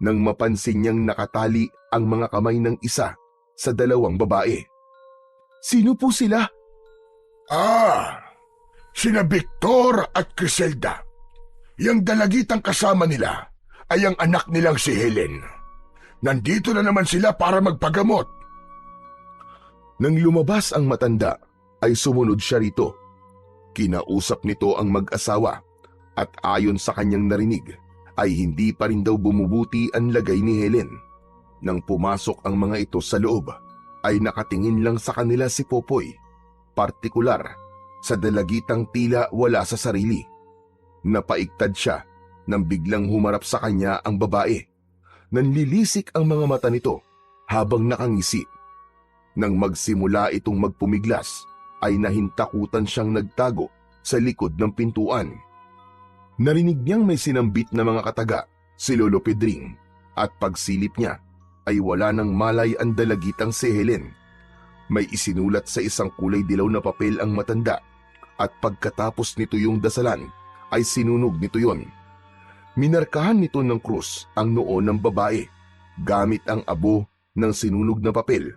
nang mapansin niyang nakatali ang mga kamay ng isa sa 2 babae.
Sino po sila?
Sina Victor at Criselda. Yang dalagitang kasama nila ay ang anak nilang si Helen. Nandito na naman sila para magpagamot.
Nang lumabas ang matanda, ay sumunod siya rito. Kinausap nito ang mag-asawa at ayon sa kanyang narinig, ay hindi pa rin daw bumubuti ang lagay ni Helen. Nang pumasok ang mga ito sa loob, ay nakatingin lang sa kanila si Popoy, partikular sa dalagitang tila wala sa sarili. Napaigtad siya nang biglang humarap sa kanya ang babae. Nanlilisik ang mga mata nito habang nakangisi. Nang magsimula itong magpumiglas, ay nahintakutan siyang nagtago sa likod ng pintuan. Narinig niyang may sinambit na mga kataga si Lolo Pedring at pagsilip niya ay wala nang malay ang dalagitang si Helen. May isinulat sa isang kulay dilaw na papel ang matanda at pagkatapos nito yung dasalan ay sinunog nito yon. Minarkahan nito ng krus ang noo ng babae gamit ang abo ng sinunog na papel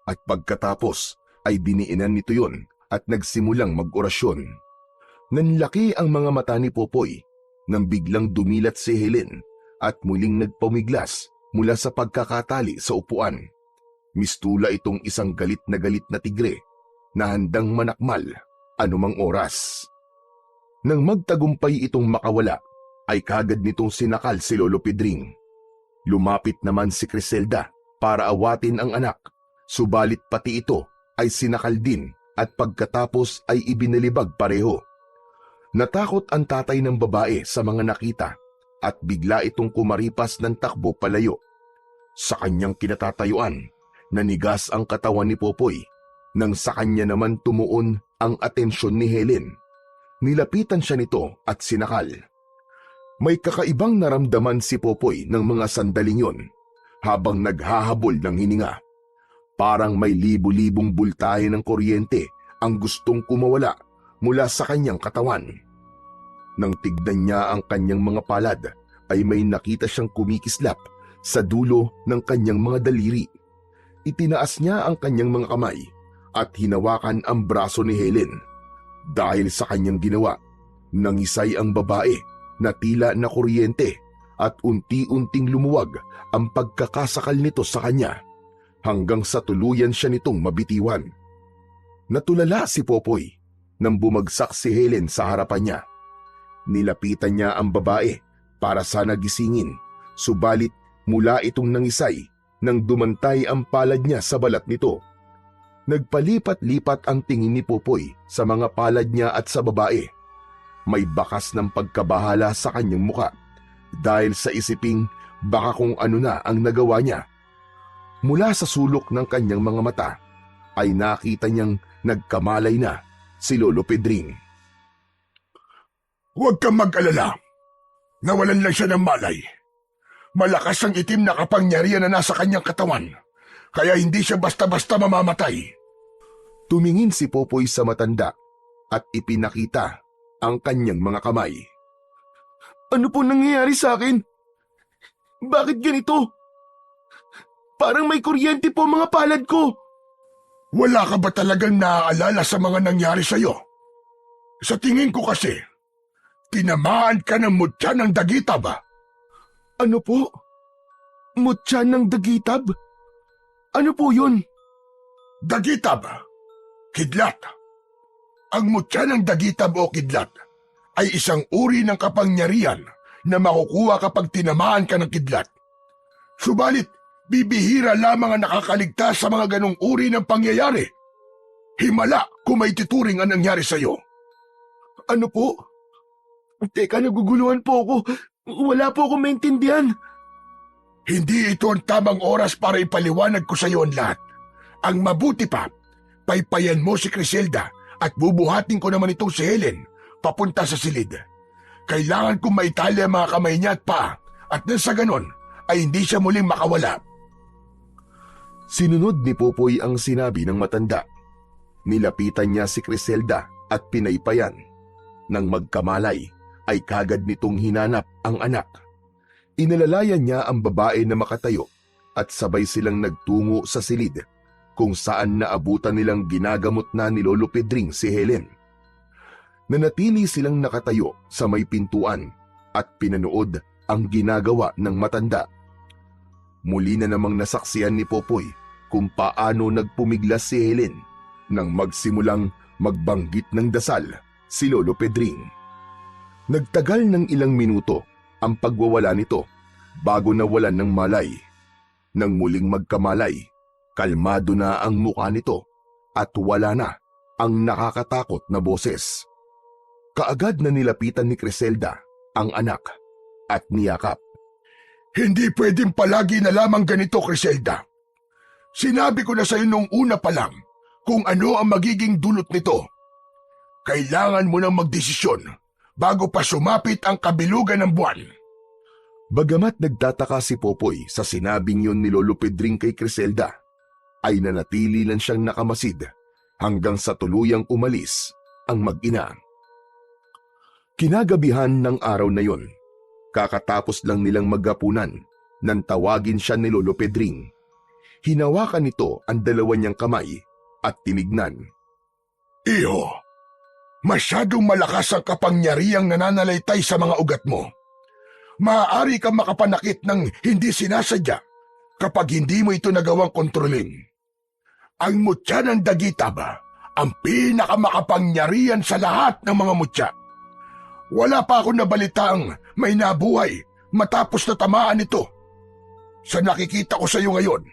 at pagkatapos ay diniinan nito yon at nagsimulang mag-orasyon. Nanlaki ang mga mata ni Popoy nang biglang dumilat si Helen at muling nagpumiglas mula sa pagkakatali sa upuan. Mistula itong isang galit na tigre na handang manakmal anumang oras. Nang magtagumpay itong makawala, ay kagad nitong sinakal si Lolo Pedring. Lumapit naman si Criselda para awatin ang anak, subalit pati ito ay sinakal din at pagkatapos ay ibinalibag pareho. Natakot ang tatay ng babae sa mga nakita at bigla itong kumaripas ng takbo palayo. Sa kanyang kinatatayuan, nanigas ang katawan ni Popoy nang sa kanya naman tumuon ang atensyon ni Helen. Nilapitan siya nito at sinakal. May kakaibang naramdaman si Popoy ng mga sandaling yon habang naghahabol ng hininga. Parang may libu-libong bultahe ng kuryente ang gustong kumawala mula sa kanyang katawan. Nang tignan niya ang kanyang mga palad, ay may nakita siyang kumikislap sa dulo ng kanyang mga daliri. Itinaas niya ang kanyang mga kamay at hinawakan ang braso ni Helen. Dahil sa kanyang ginawa, nangisay ang babae na tila na kuryente at unti-unting lumuwag ang pagkakasakal nito sa kanya hanggang sa tuluyan siya nitong mabitiwan. Natulala si Popoy nang bumagsak si Helen sa harapan niya. Nilapitan niya ang babae para sana gisingin, subalit mula itong nangisay nang dumantay ang palad niya sa balat nito. Nagpalipat-lipat ang tingin ni Popoy sa mga palad niya at sa babae. May bakas ng pagkabahala sa kanyang muka dahil sa isiping baka kung ano na ang nagawa niya. Mula sa sulok ng kanyang mga mata ay nakita niyang nagkamalay na si Lolo Pedring.
Huwag kang mag-alala. Nawalan lang siya ng malay. Malakas ang itim na kapangyarihan na nasa kanyang katawan, kaya hindi siya basta-basta mamamatay.
Tumingin si Popoy sa matanda at ipinakita ang kanyang mga kamay.
Ano po nangyayari sa akin? Bakit ganito? Parang may kuryente po mga palad ko.
Wala ka ba talagang naaalala sa mga nangyari sa'yo? Sa tingin ko kasi, tinamaan ka ng mutya ng dagitab ba?
Ano po? Mutya ng dagitab? Ano po yun?
Dagitab, kidlat. Ang mutya ng dagitab o kidlat ay isang uri ng kapangyarihan na makukuha kapag tinamaan ka ng kidlat. Subalit, bibihira lamang ang nakakaligtas sa mga ganong uri ng pangyayari. Himala kung may tituring ang nangyari sa'yo.
Ano po? Teka, naguguluhan po ako. Wala po akong maintindihan.
Hindi ito ang tamang oras para ipaliwanag ko sa iyo ang lahat. Ang mabuti pa, paypayan mo si Criselda at bubuhatin ko naman itong si Helen papunta sa silid. Kailangan kong maitali ang mga kamay niya at paa at nang sa ganon ay hindi siya muling makawala.
Sinunod ni Popoy ang sinabi ng matanda. Nilapitan niya si Criselda at pinaypayan. Nang magkamalay, ay kagad nitong hinanap ang anak. Inalalayan niya ang babae na makatayo at sabay silang nagtungo sa silid kung saan naabutan nilang ginagamot na ni Lolo Pedring si Helen. Nanatili silang nakatayo sa may pintuan at pinanood ang ginagawa ng matanda. Muli na namang nasaksihan ni Popoy kung paano nagpumiglas si Helen nang magsimulang magbanggit ng dasal si Lolo Pedring. Nagtagal ng ilang minuto ang pagwawala nito bago nawalan ng malay. Nang muling magkamalay, kalmado na ang mukha nito at wala na ang nakakatakot na boses. Kaagad na nilapitan ni Criselda ang anak at niyakap.
Hindi pwedeng palagi na lamang ganito, Criselda. Sinabi ko na sa iyo nung una pa lang kung ano ang magiging dulot nito. Kailangan mo nang magdesisyon bago pa sumapit ang kabilugan ng buwan.
Bagamat nagtataka si Popoy sa sinabing yun ni Lolo Pedring kay Criselda, ay nanatili lang siyang nakamasid hanggang sa tuluyang umalis ang mag-ina. Kinagabihan ng araw na yon, kakatapos lang nilang maghapunan nang tawagin siya ni Lolo Pedring. Hinawakan nito ang dalawa niyang kamay at tinignan.
Iho, masyadong malakas ang kapangyarihang nananalaytay sa mga ugat mo. Maaari kang makapanakit ng hindi sinasadya kapag hindi mo ito nagawang kontrolin. Ang mutya ng dagitab ang pinakamakapangyarihan sa lahat ng mga mutya. Wala pa ako nabalitaang may nabuhay matapos na tamaan ito. Sa nakikita ko sa iyo ngayon,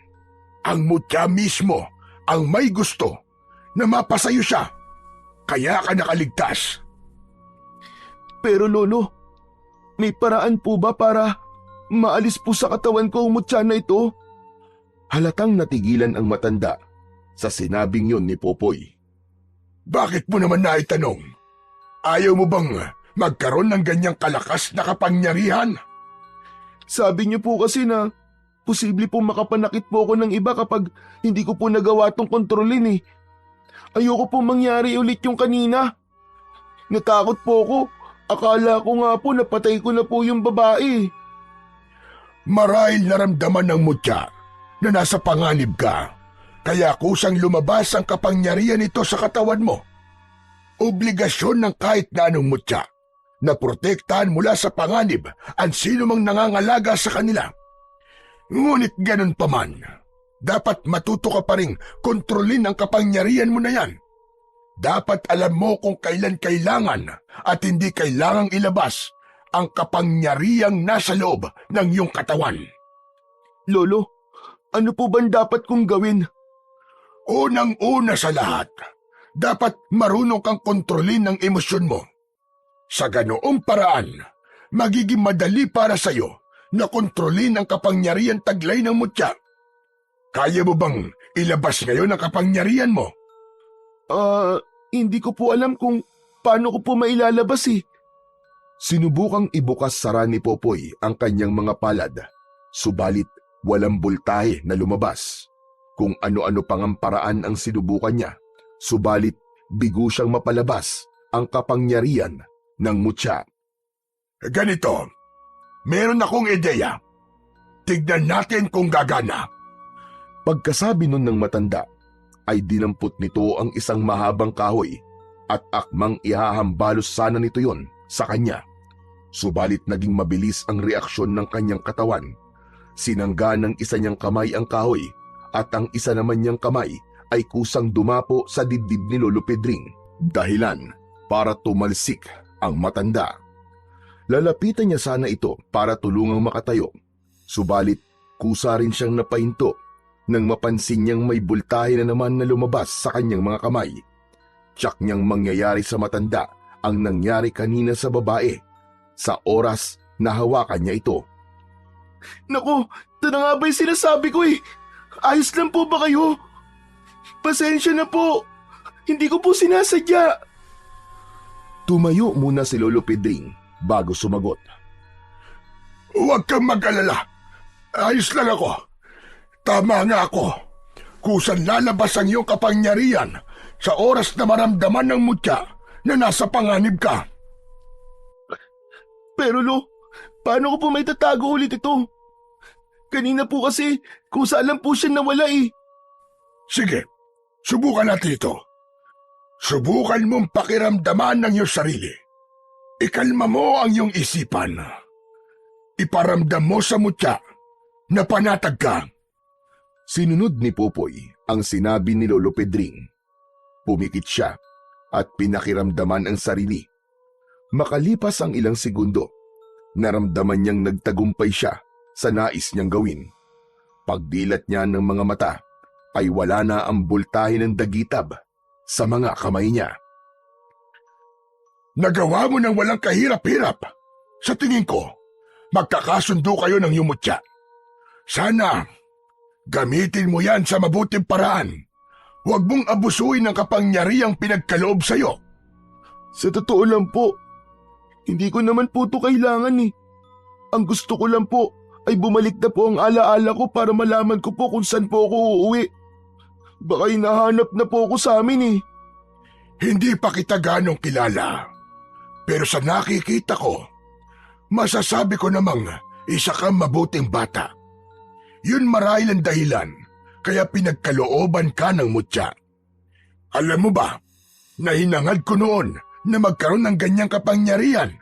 ang mutya mismo ang may gusto na mapasayo siya. Kaya ka nakaligtas.
Pero Lolo, may paraan po ba para maalis po sa katawan ko ang mutya na ito?
Halatang natigilan ang matanda sa sinabing yon ni Popoy.
Bakit mo naman naitanong? Ayaw mo bang
magkaroon ng ganyang kalakas na kapangyarihan?
Sabi niyo po kasi na posible po makapanakit po ako ng iba kapag hindi ko po nagawa tong kontrolin eh. Ayoko po mangyari ulit yung kanina. Natakot po ako. Akala ko nga po napatay ko na po yung babae.
Marahil naramdaman ng mutya na nasa panganib ka, kaya kusang lumabas ang kapangyarihan nito sa katawan mo. Obligasyon ng kahit na anong mutya na protektahan mula sa panganib ang sino mang nangangalaga sa kanila. Ngunit ganun pa man, dapat matuto ka pa ring kontrolin ang kapangyarihan mo na yan. Dapat alam mo kung kailan kailangan at hindi kailangang ilabas ang kapangyarihang nasa loob ng iyong katawan.
Lolo, ano po bang dapat kong gawin?
Unang-una sa lahat, dapat marunong kang kontrolin ang emosyon mo. Sa ganoong paraan, magiging madali para sa'yo na kontrolin ang kapangyarihan taglay ng mutya. Kaya mo bang ilabas ngayon ang kapangyarihan mo?
Hindi ko po alam kung paano ko po mailalabas eh.
Sinubukang ibukas sara ni Popoy ang kanyang mga palad, subalit walang bultahe na lumabas. Kung ano-ano pang ang paraan ang sinubukan niya, subalit bigo siyang mapalabas ang kapangyarihan ng mutya.
Ganito, meron akong ideya. Tignan natin kung gagana.
Pagkasabi nun ng matanda, ay dinampot nito ang isang mahabang kahoy at akmang ihahambalos sana nito yon sa kanya. Subalit naging mabilis ang reaksyon ng kanyang katawan. Sinangga ng isa niyang kamay ang kahoy at ang isa naman niyang kamay ay kusang dumapo sa dibdib ni Lolo Pedring, dahilan para tumalsik ang matanda. Lalapitan niya sana ito para tulungang makatayo, subalit kusa rin siyang napahinto nang mapansin niyang may bultahe na naman na lumabas sa kanyang mga kamay. Tiyak niyang mangyayari sa matanda ang nangyari kanina sa babae sa oras na hawakan niya ito.
Naku, ito na nga ba yung sinasabi ko eh. Ayos lang po ba kayo? Pasensya na po. Hindi ko po sinasadya.
Tumayo muna si Lolo Pedring bago sumagot.
Huwag kang mag-alala. Ayos lang ako. Tama nga ako. Kusan lalabas ang iyong kapangyarihan sa oras na maramdaman ng mutya na nasa panganib ka.
Pero Lo, paano ko po may tatago ulit ito? Kanina po kasi kusa lang po siya nawala eh.
Sige, subukan natin ito. Subukan mong pakiramdaman ng iyong sarili. Ikalma mo ang iyong isipan. Iparamdam mo sa mutya na panatag ka.
Sinunod ni Popoy ang sinabi ni Lolo Pedring. Pumikit siya at pinakiramdaman ang sarili. Makalipas ang ilang segundo, naramdaman niyang nagtagumpay siya sa nais niyang gawin. Pagdilat niya ng mga mata, ay wala na ang bultahe ng dagitab sa mga kamay niya.
Nagawa mo ng walang kahirap-hirap. Sa tingin ko, magkakasundo kayo ng iyong mutya. Sana, gamitin mo yan sa mabuting paraan. Huwag mong abusuin ang kapangyarihang pinagkaloob sa'yo.
Sa totoo lang po, hindi ko naman po ito kailangan eh. Ang gusto ko lang po ay bumalik na po ang alaala ko para malaman ko po kung saan po ako uuwi. Baka hinahanap na po ako sa amin eh.
Hindi pa kita ganong kilala. Pero sa nakikita ko, masasabi ko namang isa kang mabuting bata. Yun marahil ang dahilan kaya pinagkalooban ka ng mutya. Alam mo ba, na hinangad ko noon na magkaroon ng ganyang kapangyarihan.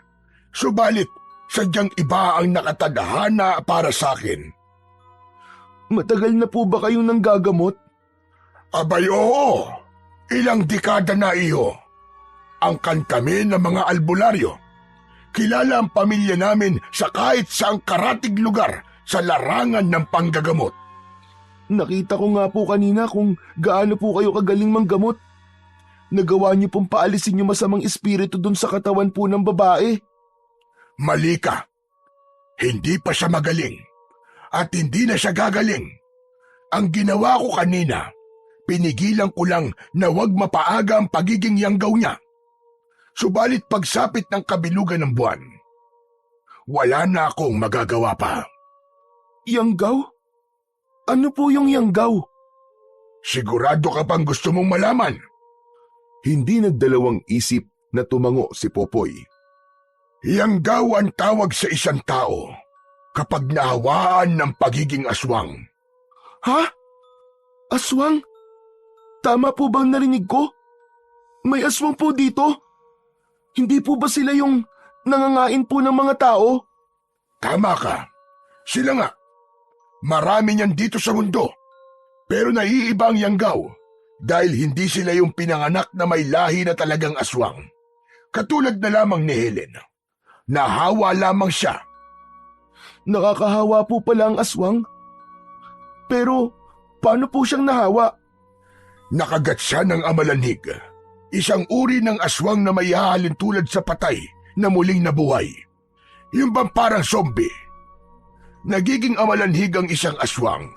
Subalit, sadyang iba ang nakatadhana para sa akin.
Matagal na po ba kayong nanggagamot?
Abay oo, ilang dekada na iyo. Angkan kami ng mga albularyo. Kilala ang pamilya namin sa kahit saang karatig lugar sa larangan ng panggagamot.
Nakita ko nga po kanina kung gaano po kayo kagaling manggamot. Nagawa niyo pong paalisin yung masamang espiritu dun sa katawan po ng babae.
Mali ka. Hindi pa siya magaling. At hindi na siya gagaling. Ang ginawa ko kanina, pinigilan ko lang na huwag mapaaga ang pagiging yanggaw niya.
Subalit pagsapit ng kabilugan ng buwan, wala na akong magagawa pa.
Yanggaw? Ano po yung yanggaw?
Sigurado ka bang gusto mong malaman?
Hindi nagdalawang isip na tumango si Popoy.
Yanggaw ang tawag sa isang tao kapag nahawaan ng pagiging aswang.
Ha? Aswang? Tama po bang narinig ko? May aswang po dito? Hindi po ba sila yung nangangain po ng mga tao?
Tama ka. Sila nga. Marami niyan dito sa mundo. Pero naiiba ang yanggaw dahil hindi sila yung pinanganak na may lahi na talagang aswang. Katulad na lamang ni Helen. Nahawa lamang siya.
Nakakahawa po pala ang aswang. Pero paano po siyang nahawa?
Nakagat siya ng amalanhig. Isang uri ng aswang na may hahalin tulad sa patay na muling nabuhay. Yung bang parang zombie. Nagiging amalanhig ang isang aswang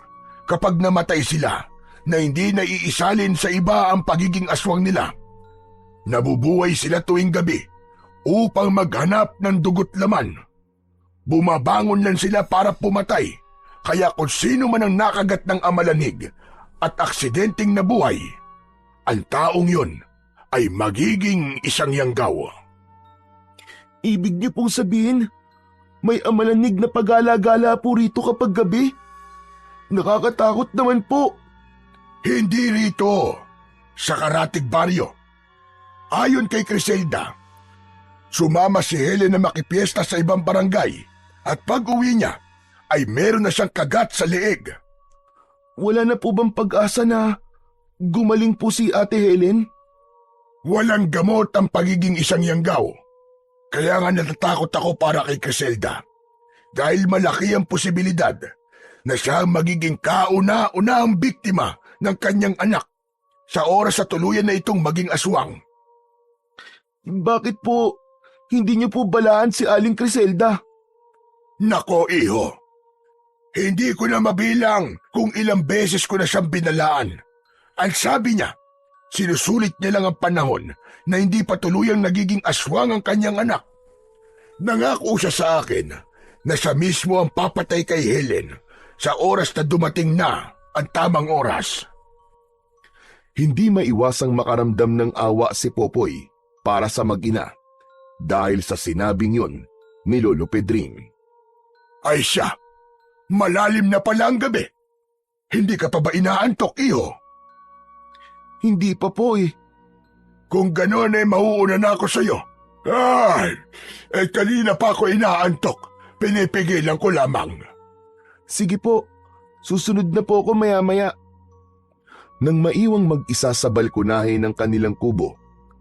kapag namatay sila na hindi naiisalin sa iba ang pagiging aswang nila. Nabubuhay sila tuwing gabi upang maghanap ng dugot laman. Bumabangon lang sila para pumatay, kaya kung sino man ang nakagat ng amalanhig at aksidenteng nabuhay, ang taong yun ay magiging isang yanggaw.
Ibig niyo pong sabihin, may amalanig na pagala-gala po rito kapag gabi? Nakakatakot naman po.
Hindi rito, sa Karatig Baryo. Ayon kay Criselda, sumama si Helen na makipiesta sa ibang barangay at pag-uwi niya ay meron na siyang kagat sa leeg.
Wala na po bang pag-asa na gumaling po si Ate Helen?
Walang gamot ang pagiging isang yanggaw. Kaya nga natatakot ako para kay Criselda. Dahil malaki ang posibilidad na siya ang magiging kauna-unahang biktima ng kanyang anak sa oras sa tuluyan na itong maging aswang.
Bakit po hindi niyo po balaan si Aling Criselda?
Nako, iho. Hindi ko na mabilang kung ilang beses ko na siyang binalaan. Ang sabi niya, sinusulit niya lang ang panahon na hindi pa tuluyang nagiging aswang ang kanyang anak. Nangako siya sa akin na siya mismo ang papatay kay Helen sa oras na dumating na ang tamang oras.
Hindi maiwasang makaramdam ng awa si Popoy para sa mag-ina dahil sa sinabing yun ni Lolo Pedring.
Ay siya, malalim na pala ang gabi. Hindi ka pa ba inaantok, iho?
Hindi pa po eh.
Kung gano'n ay mauuna na ako sa'yo. Ay, kanina pa ako inaantok. Pinipigilan ko lamang.
Sige po, susunod na po ako maya-maya.
Nang maiwang mag-isa sa balkonahe ng kanilang kubo,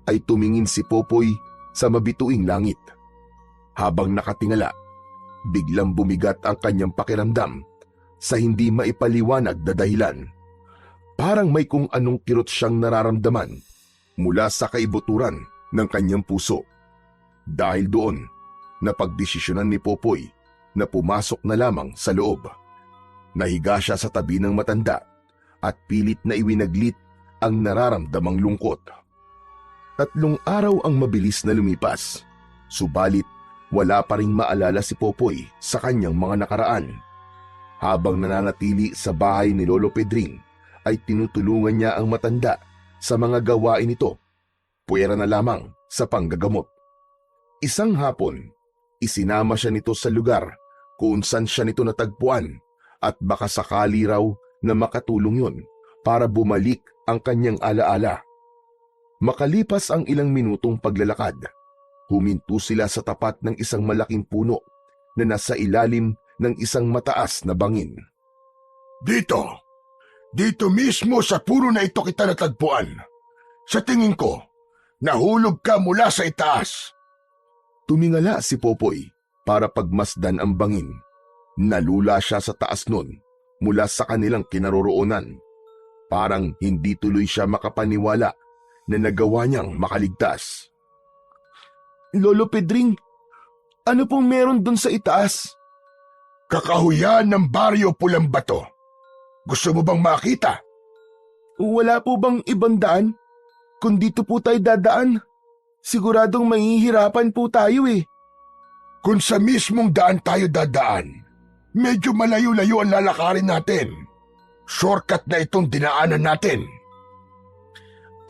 ay tumingin si Popoy sa mabituing langit. Habang nakatingala, biglang bumigat ang kanyang pakiramdam sa hindi maipaliwanag na dahilan. Parang may kung anong kirot siyang nararamdaman mula sa kaibuturan ng kanyang puso. Dahil doon, napagdesisyonan ni Popoy na pumasok na lamang sa loob. Nahiga siya sa tabi ng matanda at pilit na iwinaglit ang nararamdamang lungkot. 3 araw ang mabilis na lumipas, subalit wala pa ring maalala si Popoy sa kanyang mga nakaraan. Habang nananatili sa bahay ni Lolo Pedring, ay tinutulungan niya ang matanda sa mga gawain nito, puwera na lamang sa panggagamot. Isang hapon, isinama siya nito sa lugar kung saan siya nito natagpuan at baka sakali raw na makatulong yun para bumalik ang kanyang alaala. Makalipas ang ilang minutong paglalakad, huminto sila sa tapat ng isang malaking puno na nasa ilalim ng isang mataas na bangin.
Dito mismo sa puno na ito kita natagpuan. Sa tingin ko, nahulog ka mula sa itaas.
Tumingala si Popoy para pagmasdan ang bangin. Nalula siya sa taas nun mula sa kanilang kinaroroonan. Parang hindi tuloy siya makapaniwala na nagawa niyang makaligtas.
Lolo Pedring, ano pong meron dun sa itaas?
Kakahuyan ng Baryo Pulang Bato. Gusto mo bang makita?
Wala po bang ibang daan? Kung dito po tayo dadaan? Siguradong mahihirapan po tayo eh.
Kung sa mismong daan tayo dadaan, medyo malayo-layo ang lalakarin natin. Shortcut na itong dinaanan natin.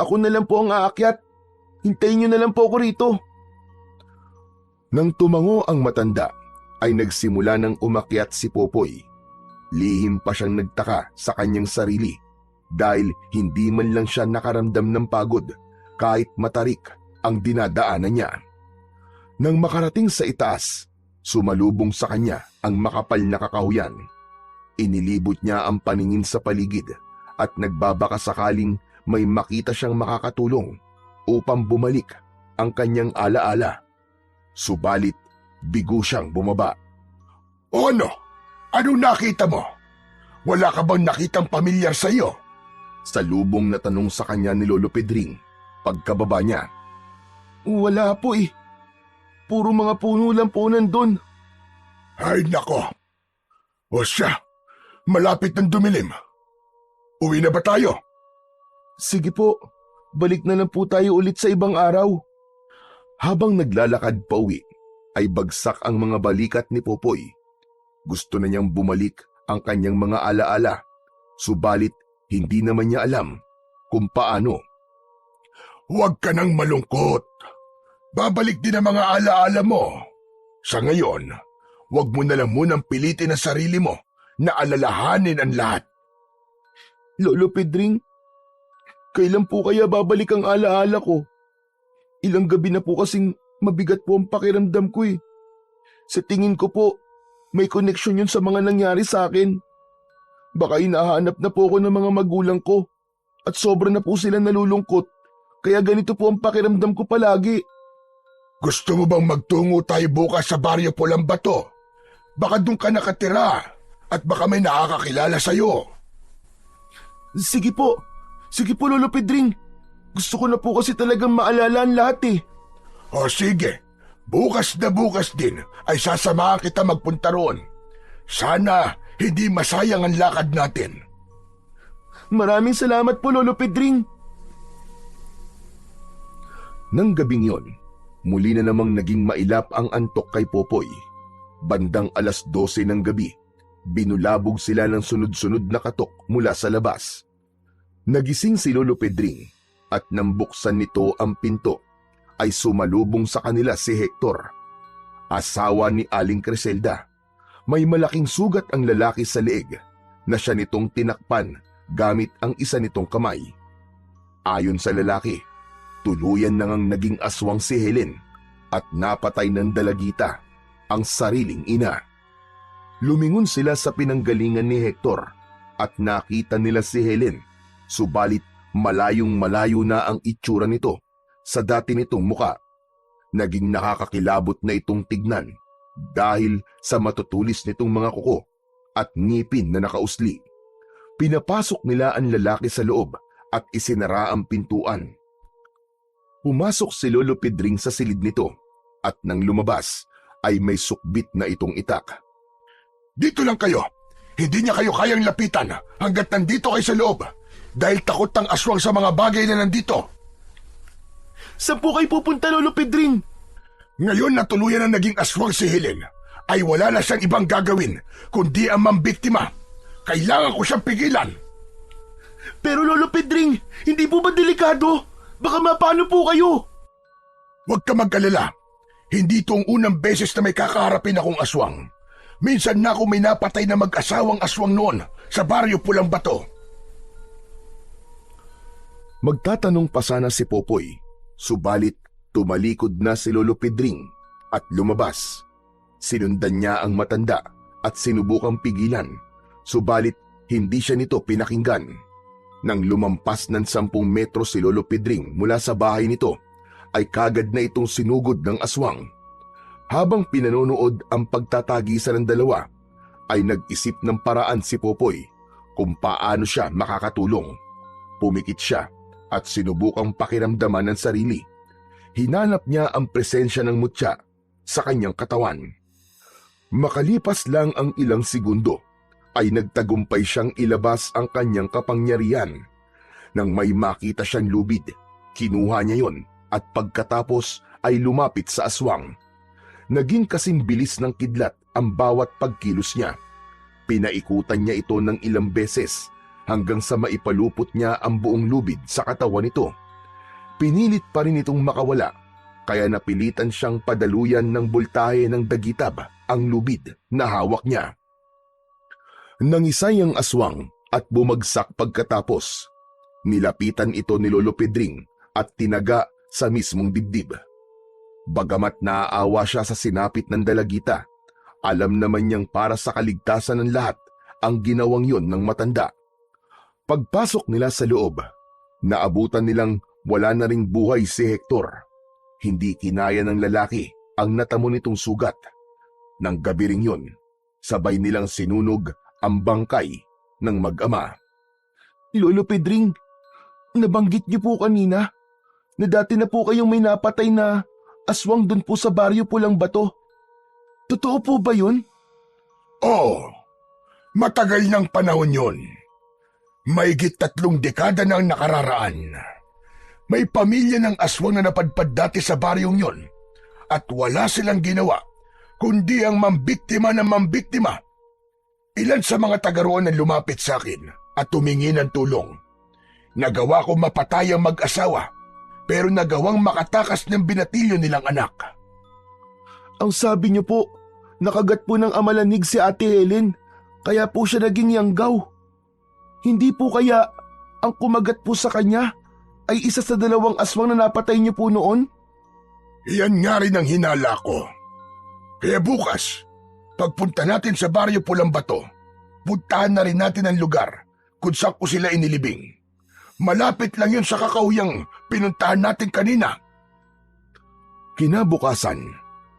Ako na lang po ang aakyat. Hintayin niyo na lang po ako rito.
Nang tumango ang matanda, ay nagsimula ng umakyat si Popoy. Lihim pa siyang nagtaka sa kanyang sarili dahil hindi man lang siya nakaramdam ng pagod kahit matarik ang dinadaanan niya. Nang makarating sa itaas, sumalubong sa kanya ang makapal na kakahuyan. Inilibot niya ang paningin sa paligid at nagbabaka sakaling may makita siyang makakatulong upang bumalik ang kanyang alaala. Subalit, bigo siyang bumaba.
O ano? Anong nakita mo? Wala ka bang nakitang pamilyar sa iyo?
Salubong na tanong sa kanya ni Lolo Pedring pagkababa niya.
Wala po eh. Puro mga puno lang po nandun.
Ay nako. O siya, malapit ng dumilim. Uwi na ba tayo?
Sige po, balik na lang po tayo ulit sa ibang araw.
Habang naglalakad pa uwi, ay bagsak ang mga balikat ni Popoy. Gusto na niyang bumalik ang kanyang mga alaala, subalit hindi naman niya alam kung paano.
Huwag ka nang malungkot. Babalik din ang mga alaala mo. Sa ngayon, huwag mo na lang munang pilitin ang sarili mo na alalahanin ang lahat.
Lolo Pedring, kailan po kaya babalik ang alaala ko? Ilang gabi na po kasing mabigat po ang pakiramdam ko eh. Sa tingin ko po, may koneksyon yun sa mga nangyari sa akin. Baka hinahanap na po ako ng mga magulang ko at sobra na po sila nalulungkot, kaya ganito po ang pakiramdam ko palagi.
Gusto mo bang magtungo tayo bukas sa Baryo Pulang Bato? Baka doon ka nakatira at baka may nakakakilala sa'yo.
Sige po Lolo Pedring. Gusto ko na po kasi talagang maalala ang lahat eh.
O sige, bukas na bukas din ay sasamahan kita magpunta roon. Sana hindi masayang ang lakad natin.
Maraming salamat po Lolo Pedring.
Nang gabing yon, muli na namang naging mailap ang antok kay Popoy. Bandang 12:00 ng gabi, binulabog sila ng sunod-sunod na katok mula sa labas. Nagising si Lolo Pedring at nang buksan nito ang pinto, ay sumalubong sa kanila si Hector, asawa ni Aling Criselda. May malaking sugat ang lalaki sa leeg na siya nitong tinakpan gamit ang isa nitong kamay. Ayon sa lalaki, tuluyan nang naging aswang si Helen at napatay ng dalagita ang sariling ina. Lumingon sila sa pinanggalingan ni Hector at nakita nila si Helen, subalit malayong malayo na ang itsura nito sa dati nitong muka. Naging nakakakilabot na itong tignan dahil sa matutulis nitong mga kuko at ngipin na nakausli. Pinapasok nila ang lalaki sa loob at isinara ang pintuan. Pumasok si Lolo Pedring sa silid nito at nang lumabas ay may sukbit na itong itak.
Dito lang kayo. Hindi niya kayo kayang lapitan hanggat nandito kayo sa loob dahil takot ang aswang sa mga bagay na nandito.
Saan po kayo pupunta Lolo Pedring?
Ngayon na tuluyan na naging aswang si Helen, ay wala na siyang ibang gagawin kundi ang mambiktima. Kailangan ko siyang pigilan.
Pero Lolo Pedring, hindi po ba delikado? Baka mapano po kayo?
Huwag ka mag-alala. Hindi ito ang unang beses na may kakaharapin akong aswang. Minsan na ako may napatay na mag-asawang aswang noon sa Baryo Pulang Bato.
Magtatanong pa sana si Popoy, subalit tumalikod na si Lolo Pedring at lumabas. Sinundan niya ang matanda at sinubukang pigilan, subalit hindi siya nito pinakinggan. Nang lumampas ng 10 metro si Lolo Pedring mula sa bahay nito, ay kagad na itong sinugod ng aswang. Habang pinanonood ang pagtatagisan ng dalawa, ay nag-isip ng paraan si Popoy kung paano siya makakatulong. Pumikit siya at sinubukang pakiramdaman ng sarili. Hinanap niya ang presensya ng mutya sa kanyang katawan. Makalipas lang ang ilang segundo, ay nagtagumpay siyang ilabas ang kanyang kapangyarihan. Nang may makita siyang lubid, kinuha niya yon at pagkatapos ay lumapit sa aswang. Naging kasing bilis ng kidlat ang bawat pagkilos niya. Pinaikutan niya ito ng ilang beses hanggang sa maipalupot niya ang buong lubid sa katawan nito. Pinilit pa rin itong makawala, kaya napilitan siyang padaluyan ng bultahe ng dagitab ang lubid na hawak niya. Nangisay ang aswang at bumagsak pagkatapos. Nilapitan ito ni Lolo Pedring at tinaga sa mismong dibdib. Bagamat naaawa siya sa sinapit ng dalagita, alam naman niyang para sa kaligtasan ng lahat ang ginawang yon ng matanda. Pagpasok nila sa loob, naabutan nilang wala na ring buhay si Hector. Hindi kinaya ng lalaki ang natamo nitong sugat. Nang gabi ring yun, sabay nilang sinunog ang bangkay ng mag-ama.
Lolo Pedring, nabanggit niyo po kanina na dati na po kayong may napatay na aswang dun po sa baryo Pulang Bato. Totoo po ba yun?
Oo, matagal ng panahon yun. Mahigit 3 dekada nang nakararaan. May pamilya ng aswang na napadpad dati sa baryong yon at wala silang ginawa kundi ang mambiktima ng mambiktima. Ilan sa mga taga-roon ang lumapit sa akin at tumingi ng tulong. Nagawa ko mapatay ang mag-asawa pero nagawang makatakas ng binatilyo nilang anak.
Ang sabi niyo po, nakagat po ng amalanig si Ate Helen, kaya po siya naging yanggaw. Hindi po kaya ang kumagat po sa kanya ay isa sa 2 aswang na napatay niyo po noon?
Iyan nga rin ang hinala ko. Kaya bukas, pagpunta natin sa baryo Pulang Bato, puntahan na rin natin ang lugar kung saan ko sila inilibing. Malapit lang yun sa kakahuyang pinuntahan natin kanina.
Kinabukasan,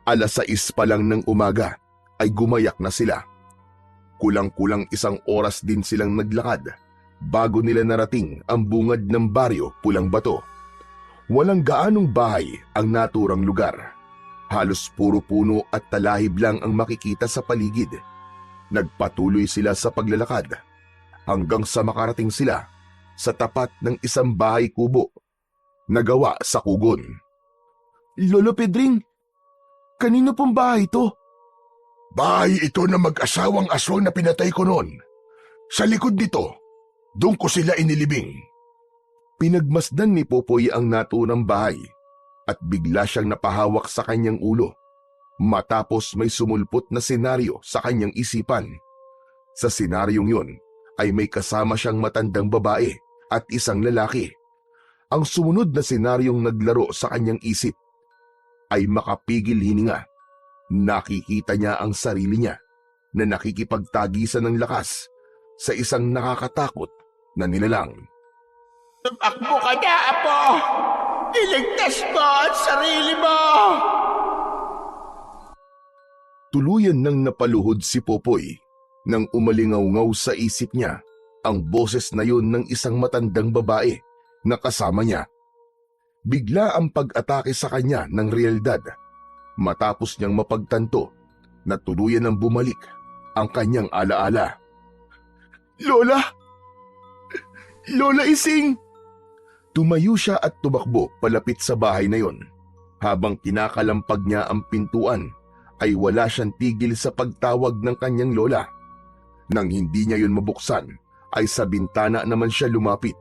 6:00 pa lang ng umaga ay gumayak na sila. Kulang-kulang 1 oras din silang naglakad bago nila narating ang bungad ng baryo Pulang Bato. Walang gaanong bahay ang naturang lugar. Halos puro puno at talahib lang ang makikita sa paligid. Nagpatuloy sila sa paglalakad hanggang sa makarating sila sa tapat ng isang bahay kubo na gawa sa kugon.
Lolo Pedring, kanino pong bahay ito?
Bahay ito ng mag-asawang aswang na pinatay ko noon. Sa likod nito, doon ko sila inilibing.
Pinagmasdan ni Popoy ang naturang bahay at bigla siyang napahawak sa kanyang ulo matapos may sumulpot na senaryo sa kanyang isipan. Sa senaryong yun ay may kasama siyang matandang babae at isang lalaki. Ang sumunod na senaryong naglaro sa kanyang isip ay makapigil hininga. Nakikita niya ang sarili niya na nakikipagtagisan ng lakas sa isang nakakatakot na nilalang.
Tumakbo ka na, Apo! Iligtas mo ang sarili mo!
Tuluyan nang napaluhod si Popoy nang umalingaw-ngaw sa isip niya ang boses na yun ng isang matandang babae na kasama niya. Bigla ang pag-atake sa kanya ng realidad matapos niyang mapagtanto na tuluyan nang bumalik ang kanyang alaala.
Lola! Lola Ising!
Tumayo siya at tumakbo palapit sa bahay na yon. Habang kinakalampag niya ang pintuan, ay wala siyang tigil sa pagtawag ng kanyang lola. Nang hindi niya yun mabuksan, ay sa bintana naman siya lumapit.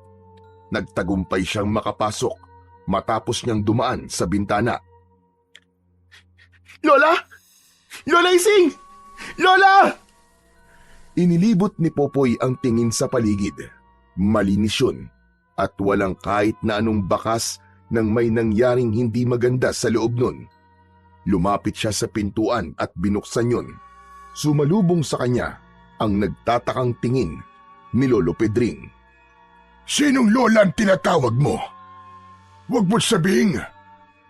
Nagtagumpay siyang makapasok matapos niyang dumaan sa bintana.
Lola! Lola Ising! Lola!
Inilibot ni Popoy ang tingin sa paligid. Malinis yun at walang kahit na anong bakas ng may nangyaring hindi maganda sa loob nun. Lumapit siya sa pintuan at binuksan yun. Sumalubong sa kanya ang nagtatakang tingin ni Lolo Pedring.
Sinong lola ang tinatawag mo? Huwag mo sabihing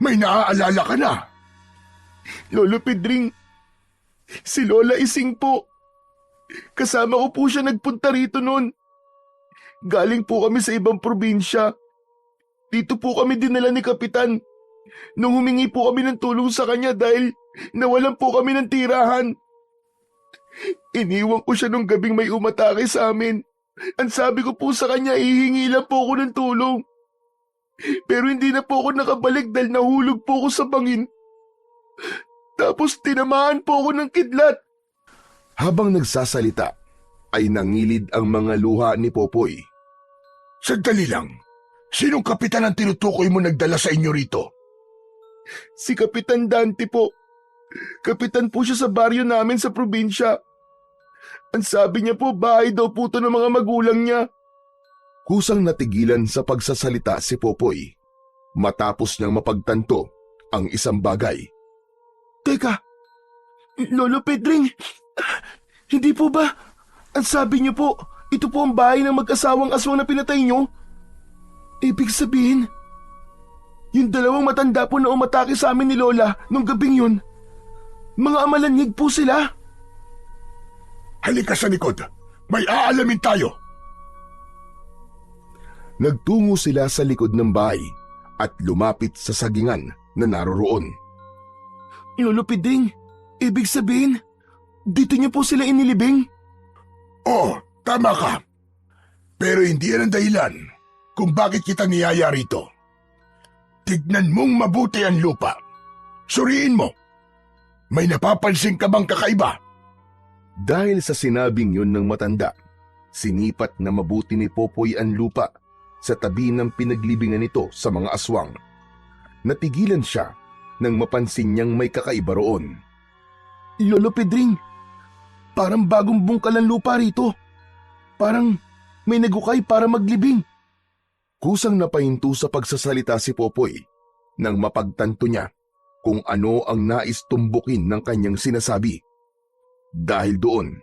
may naaalala ka na.
Lolo Pedring, si Lola Ising po. Kasama ko po siya nagpunta rito noon. Galing po kami sa ibang probinsya. Dito po kami dinala ni Kapitan nung humingi po kami ng tulong sa kanya dahil nawalan po kami ng tirahan. Iniwan ko siya nung gabing may umatake sa amin. Ang sabi ko po sa kanya, ihingi lang po ako ng tulong. Pero hindi na po ako nakabalik dahil nahulog po ako sa bangin. Tapos tinamaan po ako ng kidlat.
Habang nagsasalita, ay nangilid ang mga luha ni Popoy.
Sandali lang. Sinong kapitan ang tinutukoy mo nagdala sa inyo rito?
Si Kapitan Dante po. Kapitan po siya sa baryo namin sa probinsya. Ang sabi niya po, bahay daw po ito ng mga magulang niya.
Kusang natigilan sa pagsasalita si Popoy matapos niyang mapagtanto ang isang bagay.
Teka, Lolo Pedring, hindi po ba? Ang sabi niyo po, ito po ang bahay ng mag-asawang aswang na pinatay niyo? Ibig sabihin, yung dalawang matanda po na umatake sa amin ni Lola nung gabing yun, mga amalanyig po sila.
Halika sa likod. May aalamin tayo.
Nagtungo sila sa likod ng bahay at lumapit sa sagingan na naroroon.
Lolo Pedring, ibig sabihin, dito niyo po sila inilibing?
Oo, tama ka. Pero hindi yan ang dahilan kung bakit kita niyaya rito. Tignan mong mabuti ang lupa. Suriin mo. May napapansin ka bang kakaiba?
Dahil sa sinabing yun ng matanda, sinipat na mabuti ni Popoy ang lupa sa tabi ng pinaglibingan nito sa mga aswang. Natigilan siya nang mapansin niyang may kakaiba roon.
Lolo Pedring, parang bagong bungkal ang lupa rito. Parang may nagukay para maglibing.
Kusang napahinto sa pagsasalita si Popoy nang mapagtanto niya kung ano ang nais tumbukin ng kanyang sinasabi. Dahil doon,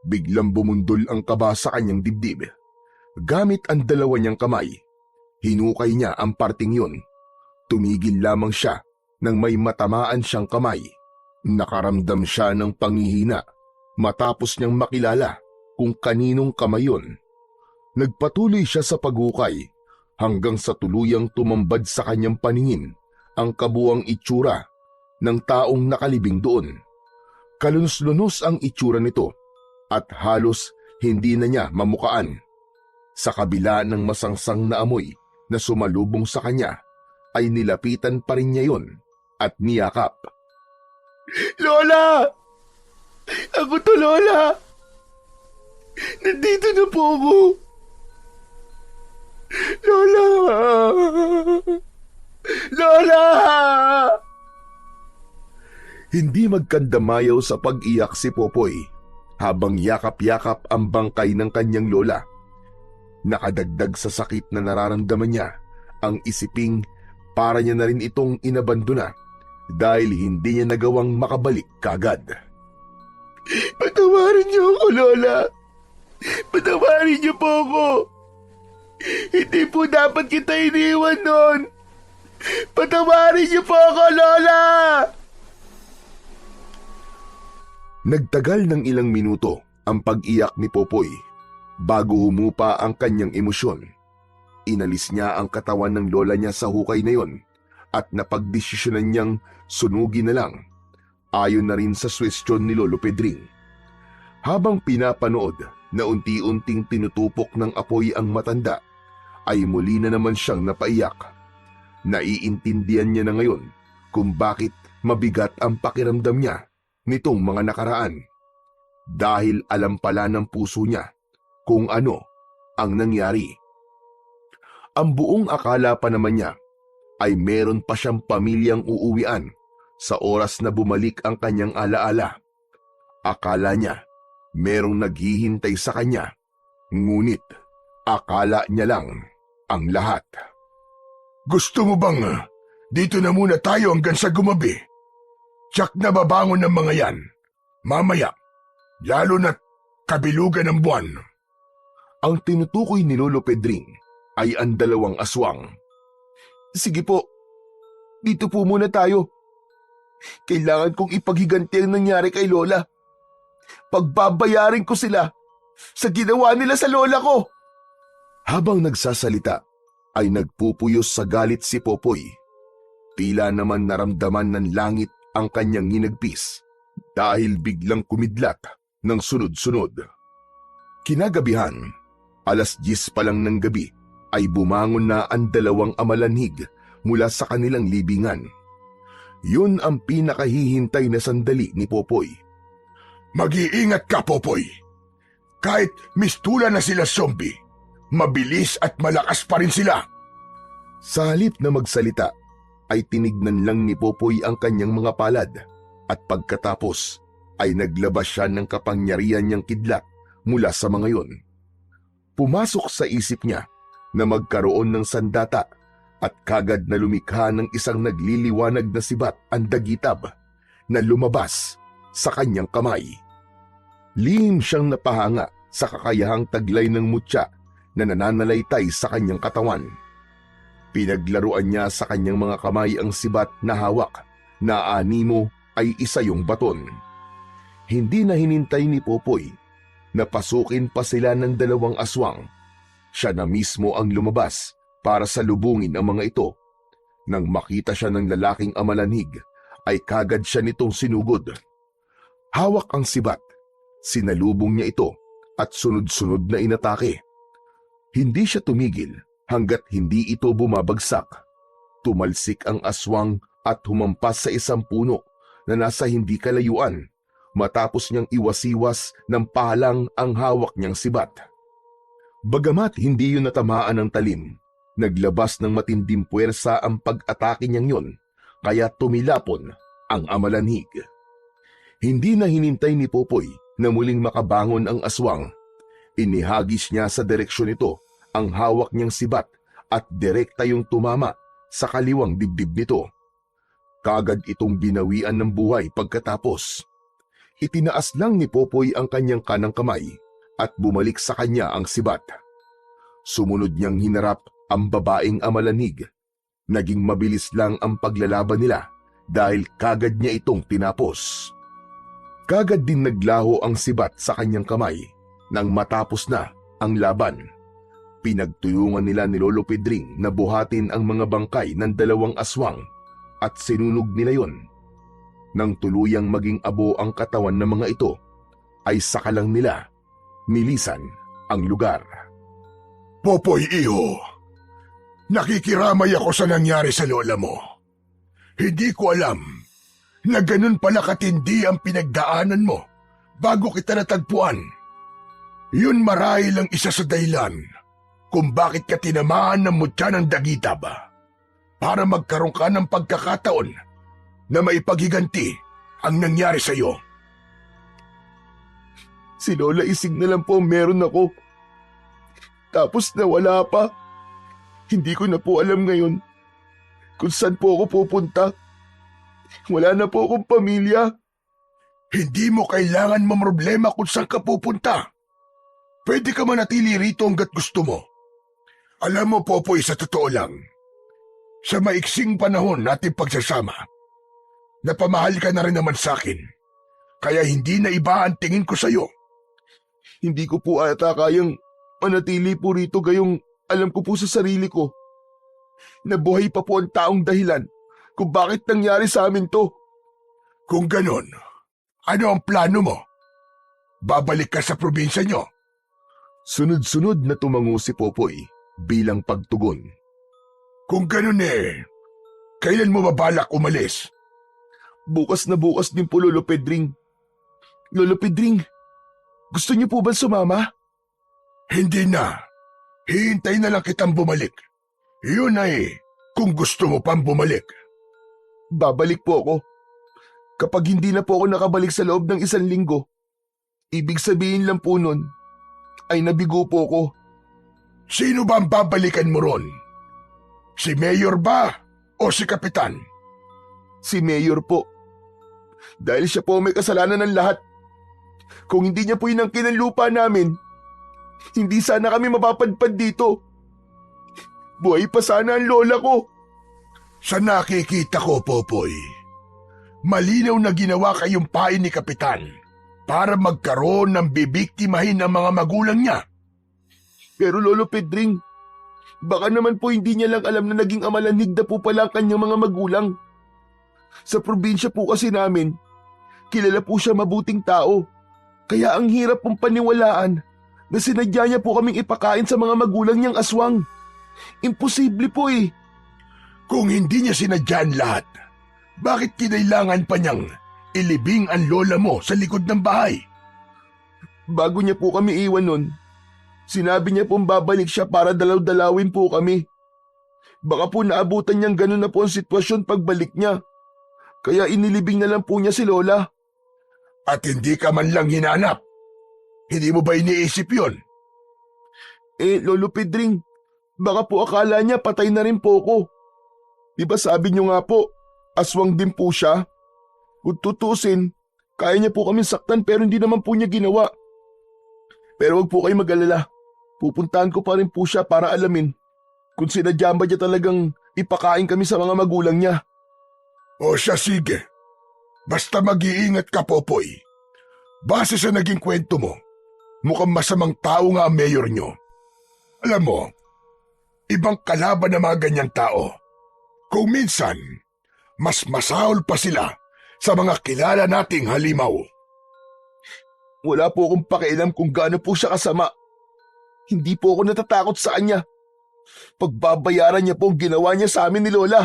biglang bumundol ang kaba sa kanyang dibdib. Gamit ang dalawa niyang kamay, hinukay niya ang parting yun. Tumigil lamang siya nang may matamaan siyang kamay. Nakaramdam siya ng panghihina matapos niyang makilala kung kaninong kamay yun. Nagpatuloy siya sa paghukay hanggang sa tuluyang tumambad sa kanyang paningin ang kabuang itsura ng taong nakalibing doon. Kalunos-lunos ang itsura nito at halos hindi na niya mamukaan. Sa kabila ng masangsang na amoy na sumalubong sa kanya, ay nilapitan pa rin niya yon at niyakap.
Lola! Ako to, Lola! Nandito na po ako! Lola! Lola!
Hindi magkandamayaw sa pag-iyak si Popoy habang yakap-yakap ang bangkay ng kanyang lola. Nakadagdag sa sakit na nararamdaman niya ang isiping para niya na rin itong inabandona dahil hindi niya nagawang makabalik kagad.
Patawarin niyo ako, Lola! Patawarin niyo po ako! Hindi po dapat kita iniwan noon! Patawarin niyo po ako, Lola!
Nagtagal ng ilang minuto ang pag-iyak ni Popoy bago humupa ang kanyang emosyon. Inalis niya ang katawan ng lola niya sa hukay na yon at napagdesisyonan niyang sunugin na lang, ayon na rin sa suwestyon ni Lolo Pedring. Habang pinapanood na unti-unting tinutupok ng apoy ang matanda, ay muli na naman siyang napaiyak. Naiintindihan niya na ngayon kung bakit mabigat ang pakiramdam niya nitong mga nakaraan. Dahil alam pala ng puso niya kung ano ang nangyari. Ang buong akala pa naman niya ay meron pa siyang pamilyang uuwian sa oras na bumalik ang kanyang alaala. Akala niya merong naghihintay sa kanya, ngunit akala niya lang ang lahat.
Gusto mo bang dito na muna tayo hanggang sa gumabi? Tiyak na babangon ng mga yan. Mamaya, lalo na't kabilugan ng buwan.
Ang tinutukoy ni Lolo Pedring ay ang dalawang aswang.
Sige po, dito po muna tayo. Kailangan kong ipaghiganti ang nangyari kay Lola. Pagbabayarin ko sila sa ginawa nila sa lola ko.
Habang nagsasalita, ay nagpupuyos sa galit si Popoy. Tila naman naramdaman ng langit ang kanyang hinagpis dahil biglang kumidlat ng sunod-sunod. Kinagabihan, 10:00 pa lang ng gabi, ay bumangon na ang dalawang amalanhig mula sa kanilang libingan. Yun ang pinakahihintay na sandali ni Popoy.
Mag-iingat ka, Popoy. Kahit mistula na sila zombie, mabilis at malakas pa rin sila.
Sa halip na magsalita, ay tinignan lang ni Popoy ang kanyang mga palad at pagkatapos ay naglabas siya ng kapangyarihan niyang kidlat mula sa mga yon. Pumasok sa isip niya na magkaroon ng sandata at kagad na lumikha ng isang nagliliwanag na sibat ang dagitab na lumabas sa kanyang kamay. Lihim siyang napahanga sa kakayahang taglay ng mutya na nananalaytay sa kanyang katawan. Pinaglaruan niya sa kanyang mga kamay ang sibat na hawak na animo ay isa yung baton. Hindi na hinintay ni Popoy na pasukin pa sila ng dalawang aswang. Siya na mismo ang lumabas para salubungin ang mga ito. Nang makita siya ng lalaking amalanhig, ay kagad siya nitong sinugod. Hawak ang sibat, sinalubong niya ito at sunod-sunod na inatake. Hindi siya tumigil hanggat hindi ito bumabagsak. Tumalsik ang aswang at humampas sa isang puno na nasa hindi kalayuan matapos niyang iwasiwas ng palang ang hawak niyang sibat. Bagamat hindi yun natamaan ng talim, naglabas ng matinding puwersa ang pag-atake niyang yun, kaya tumilapon ang amalanhig. Hindi na hinintay ni Popoy na muling makabangon ang aswang. Inihagis niya sa direksyon nito ang hawak niyang sibat at direkta yung tumama sa kaliwang dibdib nito. Kagad itong binawian ng buhay pagkatapos. Itinaas lang ni Popoy ang kanyang kanang kamay at bumalik sa kanya ang sibat. Sumunod niyang hinarap ang babaeng amalanhig. Naging mabilis lang ang paglalaban nila dahil kagad niya itong tinapos. Kagad din naglaho ang sibat sa kanyang kamay nang matapos na ang laban. Pinagtulungan nila ni Lolo Pedring na buhatin ang mga bangkay ng dalawang aswang at sinunog nila yon. Nang tuluyang maging abo ang katawan ng mga ito, ay sakalang nila nilisan ang lugar.
Popoy, iho. Nakikiramay ako sa nangyari sa lola mo. Hindi ko alam na ganun pala katindi ang pinagdaanan mo bago kita natagpuan. Yun marahil ang isa sa dahilan kung bakit ka tinamaan ng mutya ng dagitab para magkaroon ka ng pagkakataon na maipaghiganti ang nangyari sa iyo.
Si Lola Ising na lang po meron ako. Tapos nawala pa. Hindi ko na po alam ngayon kung saan po ako pupunta. Wala na po akong pamilya.
Hindi mo kailangan mamroblema kung saan ka pupunta. Pwede ka manatili rito hanggat gusto mo. Alam mo, Popoy, sa totoo lang, sa maiksing panahon natin pagsasama, napamahal ka na rin naman sa akin, kaya hindi na iba ang tingin ko sa'yo.
Hindi ko po ata kayang manatili po rito gayong alam ko po sa sarili ko. Nabuhay pa po ang taong dahilan kung bakit nangyari sa amin to.
Kung ganon, ano ang plano mo? Babalik ka sa probinsya nyo?
Sunod-sunod na tumango si Popoy bilang pagtugon.
Kung ganon kailan mo babalak umalis?
Bukas na bukas din po, Lolo Pedring. Lolo Pedring, gusto niyo po ba sumama?
Hindi na. Hihintay na lang kitang bumalik. Yun ay kung gusto mo pang bumalik.
Babalik po ako. Kapag hindi na po ako nakabalik sa loob ng 1 linggo, ibig sabihin lang po nun, ay nabigo po ako.
Sino ba ang babalikan mo ron? Si Mayor ba o si Kapitan?
Si Mayor po. Dahil siya po may kasalanan ng lahat. Kung hindi niya po inangkin ang lupa namin, hindi sana kami mapapadpad dito. Buhay pa sana ang lola ko.
Sa nakikita ko, Popoy, malinaw na ginawa kayong pain ni Kapitan para magkaroon ng bibiktimahin ng mga magulang niya.
Pero Lolo Pedring, baka naman po hindi niya lang alam na naging amalanhig na po pala ang kanyang mga magulang. Sa probinsya po kasi namin, kilala po siya mabuting tao. Kaya ang hirap pong paniwalaan na sinadya niya po kaming ipakain sa mga magulang niyang aswang. Imposible po eh.
Kung hindi niya sinadya ang lahat, bakit kinailangan pa niyang ilibing ang lola mo sa likod ng bahay?
Bago niya po kami iwan nun, sinabi niya pong babalik siya para dalaw-dalawin po kami. Baka po naabutan niyang ganun na po ang sitwasyon pagbalik niya. Kaya inilibing na lang po niya si Lola.
At hindi ka man lang hinanap. Hindi mo ba iniisip yun?
Lolo Pedring, baka po akala niya patay na rin po ko. Di ba sabi niyo nga po, aswang din po siya? Kung tutusin, kaya niya po kami saktan pero hindi naman po niya ginawa. Pero wag po kayo mag-alala. Pupuntahan ko pa rin po siya para alamin kung sinadya ba niya talagang ipakain kami sa mga magulang niya.
O siya, sige. Basta mag-iingat ka, Popoy. Base sa naging kwento mo, mukhang masamang tao nga ang mayor nyo. Alam mo, ibang kalaban ng mga ganyang tao. Kung minsan, mas masahol pa sila sa mga kilala nating halimaw.
Wala po akong pakialam kung gaano po siya kasama. Hindi po ako natatakot sa kanya. Pagbabayaran niya po ang ginawa niya sa amin ni Lola.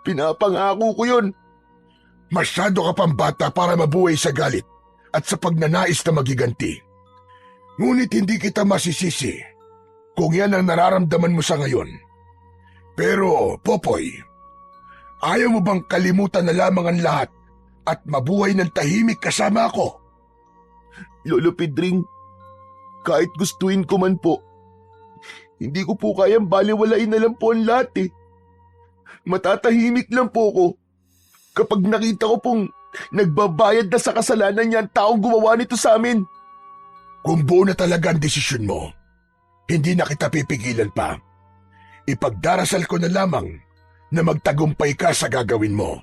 Pinapangako ko yun.
Masyado ka pang bata para mabuhay sa galit at sa pagnanais na magiganti. Ngunit hindi kita masisisi kung yan ang nararamdaman mo sa ngayon. Pero, Popoy, ayaw mo bang kalimutan na lamang ang lahat at mabuhay ng tahimik kasama ako?
Lolo Pedring, kahit gustuin ko man po, hindi ko po kayang baliwalain na lang po ang lahat eh. Matatahimik lang po ko kapag nakita ko pong nagbabayad na sa kasalanan niya ang taong gumawa nito sa amin.
Kung buo na talaga ang desisyon mo, hindi na kita pipigilan pa. Ipagdarasal ko na lamang na magtagumpay ka sa gagawin mo.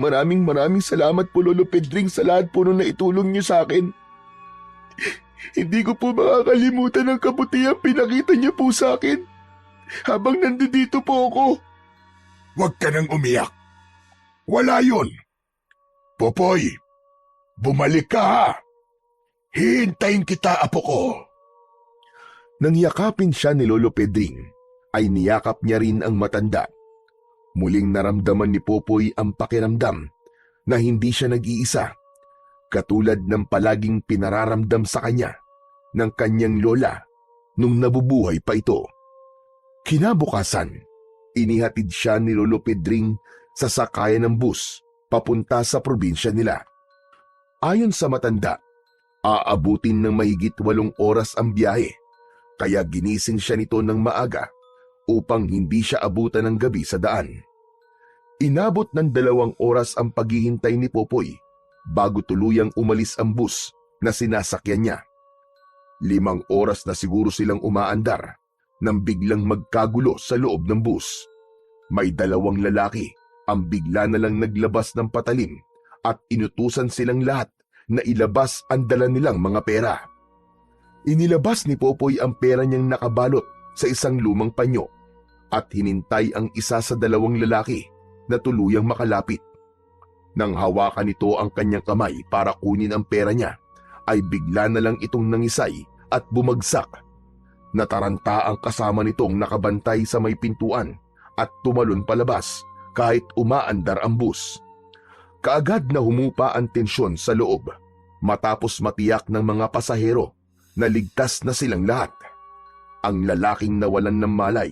Maraming salamat po Lolo Pedring sa lahat po nung naitulong niyo sa akin. Hindi ko po makakalimutan ang kabutihang pinakita niyo po sa akin habang nandito po ako.
Huwag ka nang umiyak. Wala yun. Popoy, bumalik ka ha. Hihintayin kita, apo ko.
Nang yakapin siya ni Lolo Pedring, ay niyakap niya rin ang matanda. Muling naramdaman ni Popoy ang pakiramdam na hindi siya nag-iisa, katulad ng palaging pinararamdam sa kanya ng kanyang lola nung nabubuhay pa ito. Kinabukasan, inihatid siya ni Lolo Pedring sa sakayan ng bus papunta sa probinsya nila. Ayon sa matanda, aabutin ng mahigit 8 oras ang biyahe, kaya ginising siya nito ng maaga upang hindi siya abutan ng gabi sa daan. Inabot ng 2 oras ang paghihintay ni Popoy bago tuluyang umalis ang bus na sinasakyan niya. 5 oras na siguro silang umaandar nang biglang magkagulo sa loob ng bus. May 2 lalaki ang bigla na lang naglabas ng patalim at inutusan silang lahat na ilabas ang dala nilang mga pera. Inilabas ni Popoy ang pera niyang nakabalot sa isang lumang panyo at hinintay ang isa sa 2 lalaki na tuluyang makalapit. Nang hawakan nito ang kanyang kamay para kunin ang pera niya, ay bigla na lang itong nangisay at bumagsak. Nataranta ang kasama nitong nakabantay sa may pintuan at tumalon palabas kahit umaandar ang bus. Kaagad na humupa ang tensyon sa loob matapos matiyak ng mga pasahero na ligtas na silang lahat. Ang lalaking nawalan ng malay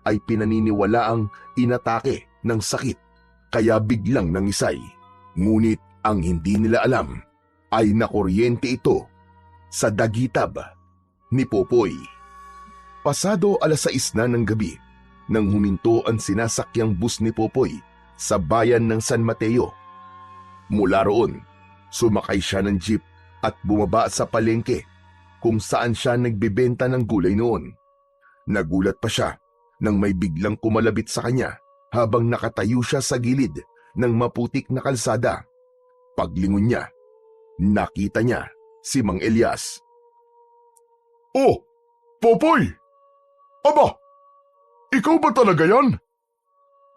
ay pinaniniwalaang inatake ng sakit kaya biglang nangisay. Ngunit ang hindi nila alam ay nakuryente ito sa dagitab ni Popoy. Pasado 6:00 na ng gabi nang huminto ang sinasakyang bus ni Popoy sa bayan ng San Mateo. Mula roon, sumakay siya ng jeep at bumaba sa palengke kung saan siya nagbebenta ng gulay noon. Nagulat pa siya nang may biglang kumalabit sa kanya habang nakatayo siya sa gilid ng maputik na kalsada. Paglingon niya, nakita niya si Mang Elias.
Oh, Popoy! Aba, ikaw ba talaga yan?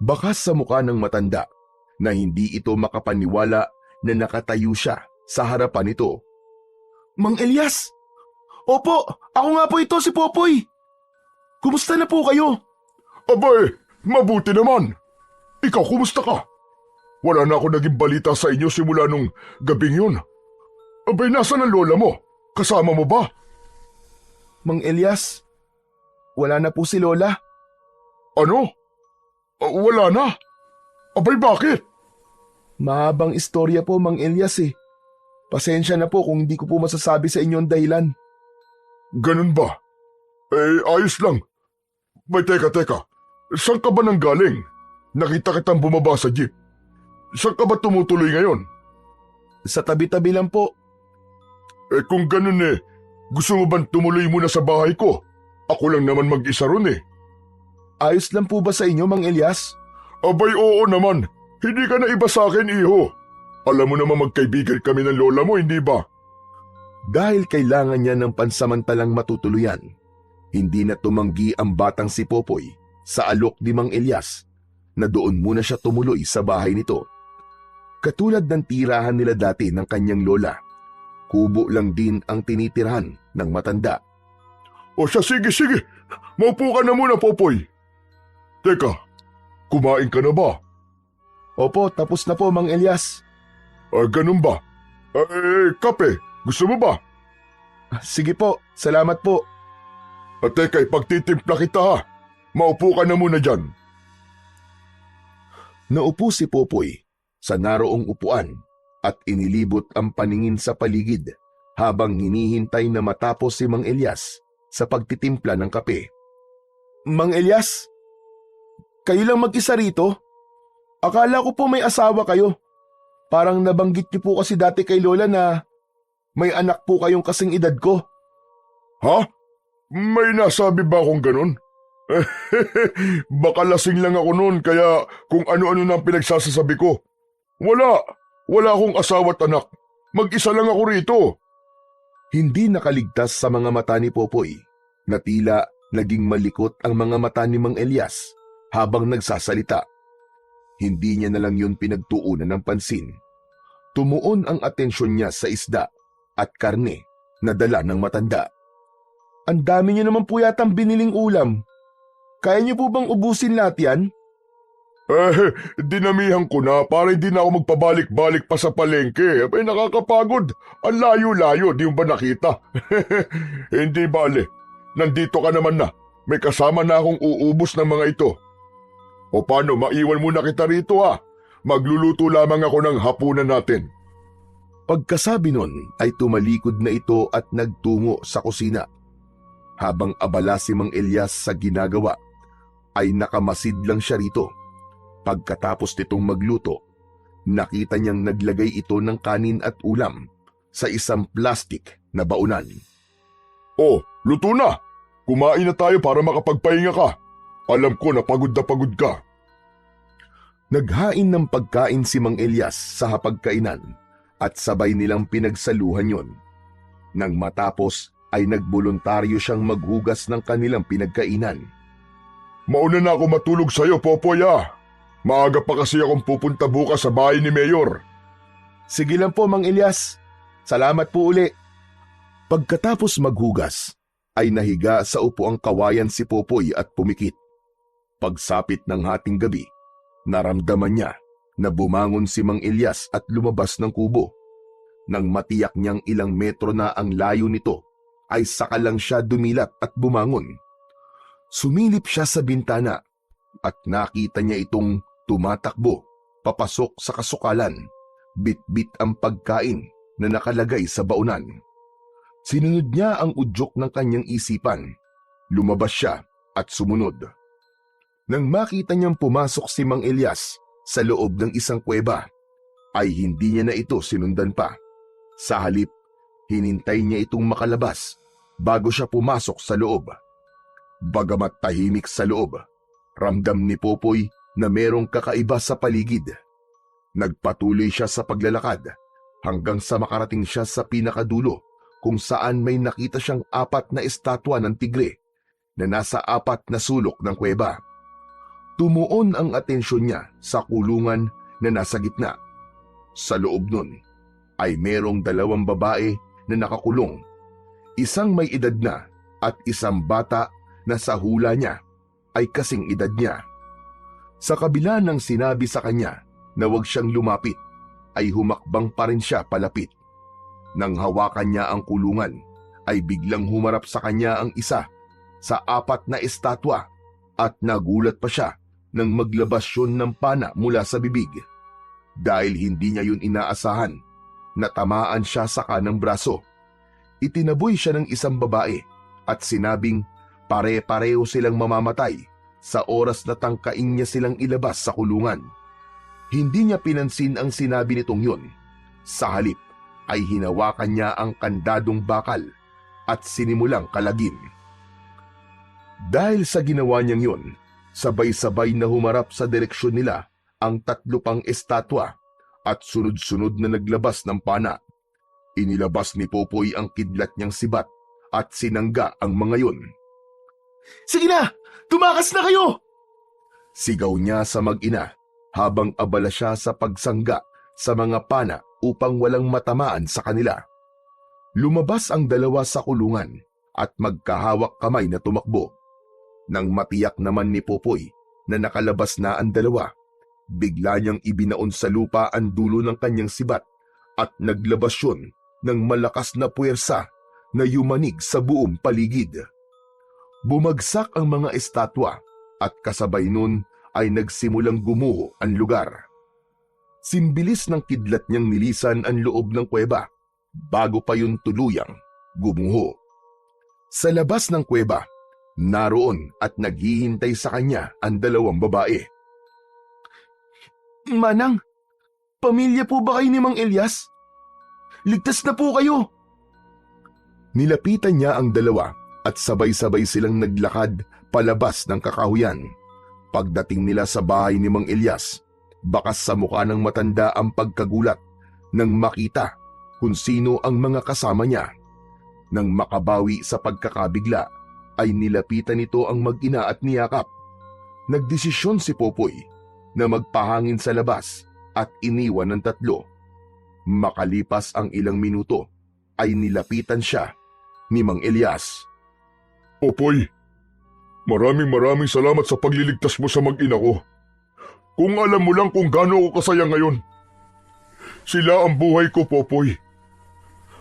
Bakas sa mukha ng matanda na hindi ito makapaniwala na nakatayo siya sa harapan nito.
Mang Elias! Opo, ako nga po ito si Popoy. Kumusta na po kayo?
Abay, mabuti naman. Ikaw, kumusta ka? Wala na ako naging balita sa inyo simula nung gabing yun. Abay, nasaan ang lola mo? Kasama mo ba?
Mang Elias, wala na po si Lola.
Ano? Wala na? Abay, bakit?
Mahabang istorya po, Mang Elias eh. Pasensya na po kung hindi ko po masasabi sa inyo ang dahilan.
Ganun ba? Ayos lang. May teka. Saan ka ba nang galing? Nakita kitang bumaba sa jeep. Saan ka ba tumutuloy ngayon?
Sa tabi-tabi lang po.
Kung ganun gusto mo bang tumuloy muna sa bahay ko? Ako lang naman mag-isa ron
Ayos lang po ba sa inyo, Mang Elias?
Abay, oo naman. Hindi ka na iba sa akin, iho. Alam mo naman magkaibigan kami ng lola mo, hindi ba?
Dahil kailangan niya ng pansamantalang matutuluyan, hindi na tumanggi ang batang si Popoy sa alok ni Mang Elias na doon muna siya tumuloy sa bahay nito. Katulad ng tirahan nila dati ng kanyang lola, kubo lang din ang tinitirahan ng matanda.
O siya, sige. Maupo ka na muna, Popoy. Teka, kumain ka na ba?
Opo, tapos na po, Mang Elias.
Ganun ba? Kape, gusto mo ba?
Sige po, salamat po.
Teka, ipagtitimpla kita ha. Maupo ka na muna dyan.
Naupo si Popoy sa naroong upuan at inilibot ang paningin sa paligid habang hinihintay na matapos si Mang Elias sa pagtitimpla ng kape.
Mang Elias, kayo lang mag-isa rito? Akala ko po may asawa kayo. Parang nabanggit niyo po kasi dati kay Lola na may anak po kayong kasing edad ko.
Ha? May nasabi ba akong ganun? Baka lasing lang ako noon kaya kung ano-ano nang pinagsasasabi ko. Wala akong asawa't anak. Mag-isa lang ako rito.
Hindi nakaligtas sa mga mata ni Popoy na tila naging malikot ang mga mata ni Mang Elias habang nagsasalita. Hindi niya na lang yun pinagtuunan ng pansin. Tumuon ang atensyon niya sa isda at karne na dala ng matanda.
Ang dami niyo naman po yatang biniling ulam. Kaya niyo po bang ubusin lahat yan?
Dinamihan ko na para hindi na ako magpabalik-balik pa sa palengke. Nakakapagod. Ang layo-layo, di mo ba nakita? Hindi bale. Nandito ka naman na. May kasama na akong uubos ng mga ito. O paano, maiwan muna kita rito ha. Magluluto lamang ako ng hapunan natin.
Pagkasabi nun ay tumalikod na ito at nagtungo sa kusina. Habang abala si Mang Elias sa ginagawa, ay nakamasid lang siya rito. Pagkatapos nitong magluto, nakita niyang naglagay ito ng kanin at ulam sa isang plastik na baunan.
Oh, luto na! Kumain na tayo para makapagpahinga ka. Alam ko na pagod ka.
Naghain ng pagkain si Mang Elias sa hapagkainan at sabay nilang pinagsaluhan yon. Nang matapos ay nagboluntaryo siyang maghugas ng kanilang pinagkainan.
Mauna na ako matulog sa'yo, Popoy ah. Maaga pa kasi akong pupunta bukas sa bahay ni Mayor.
Sige lang po, Mang Elias. Salamat po uli.
Pagkatapos maghugas, ay nahiga sa upuang kawayan si Popoy at pumikit. Pagsapit ng hating gabi, naramdaman niya na bumangon si Mang Elias at lumabas ng kubo. Nang matiyak niyang ilang metro na ang layo nito, ay saka lang siya dumilat at bumangon. Sumilip siya sa bintana at nakita niya itong tumatakbo papasok sa kasukalan, bit-bit ang pagkain na nakalagay sa baunan. Sinunod niya ang udyok ng kanyang isipan. Lumabas siya at sumunod. Nang makita niyang pumasok si Mang Elias sa loob ng isang kuweba, ay hindi niya na ito sinundan pa. Sa halip, hinintay niya itong makalabas bago siya pumasok sa loob. Bagamat tahimik sa loob, ramdam ni Popoy na merong kakaiba sa paligid. Nagpatuloy siya sa paglalakad hanggang sa makarating siya sa pinakadulo kung saan may nakita siyang 4 na estatwa ng tigre na nasa 4 na sulok ng kuweba. Tumuon ang atensyon niya sa kulungan na nasa gitna. Sa loob nun ay merong 2 babae na nakakulong, isang may edad na at isang bata na sa hula niya ay kasing edad niya. Sa kabila ng sinabi sa kanya na huwag siyang lumapit, ay humakbang pa rin siya palapit. Nang hawakan niya ang kulungan, ay biglang humarap sa kanya ang isa sa 4 na estatwa at nagulat pa siya nang maglabas yun ng pana mula sa bibig. Dahil hindi niya yun inaasahan, natamaan siya sa kanang braso. Itinaboy siya ng isang babae at sinabing pare-pareho silang mamamatay sa oras na tangkain niya silang ilabas sa kulungan. Hindi niya pinansin ang sinabi nitong yun. Sa halip ay hinawakan niya ang kandadong bakal at sinimulang kalagin. Dahil sa ginawa niyang yun, sabay-sabay na humarap sa direksyon nila ang 3 pang estatwa at sunod-sunod na naglabas ng pana. Inilabas ni Popoy ang kidlat niyang sibat at sinangga ang mga yun.
Sige na! Tumakas na kayo!
Sigaw niya sa mag-ina habang abala siya sa pagsangga sa mga pana upang walang matamaan sa kanila. Lumabas ang 2 sa kulungan at magkahawak kamay na tumakbo. Nang matiyak naman ni Popoy na nakalabas na ang 2, bigla niyang ibinaon sa lupa ang dulo ng kanyang sibat at naglabas yun ng malakas na puwersa na yumanig sa buong paligid. Bumagsak ang mga estatwa at kasabay nun ay nagsimulang gumuho ang lugar. Simbilis ng kidlat niyang nilisan ang loob ng kuweba bago pa yun tuluyang gumuho. Sa labas ng kuweba, naroon at naghihintay sa kanya ang 2 babae.
Manang, pamilya po ba kayo ni Mang Elias? Ligtas na po kayo!
Nilapitan niya ang 2 at sabay-sabay silang naglakad palabas ng kakahuyan. Pagdating nila sa bahay ni Mang Elias, bakas sa mukha ng matanda ang pagkagulat nang makita kung sino ang mga kasama niya. Nang makabawi sa pagkakabigla, ay nilapitan nito ang mag-ina at niyakap. Nagdesisyon si Popoy na magpahangin sa labas at iniwan ng 3. Makalipas ang ilang minuto, ay nilapitan siya ni Mang Elias.
Popoy, maraming salamat sa pagliligtas mo sa mag-ina ko. Kung alam mo lang kung gaano ako kasaya ngayon. Sila ang buhay ko, Popoy.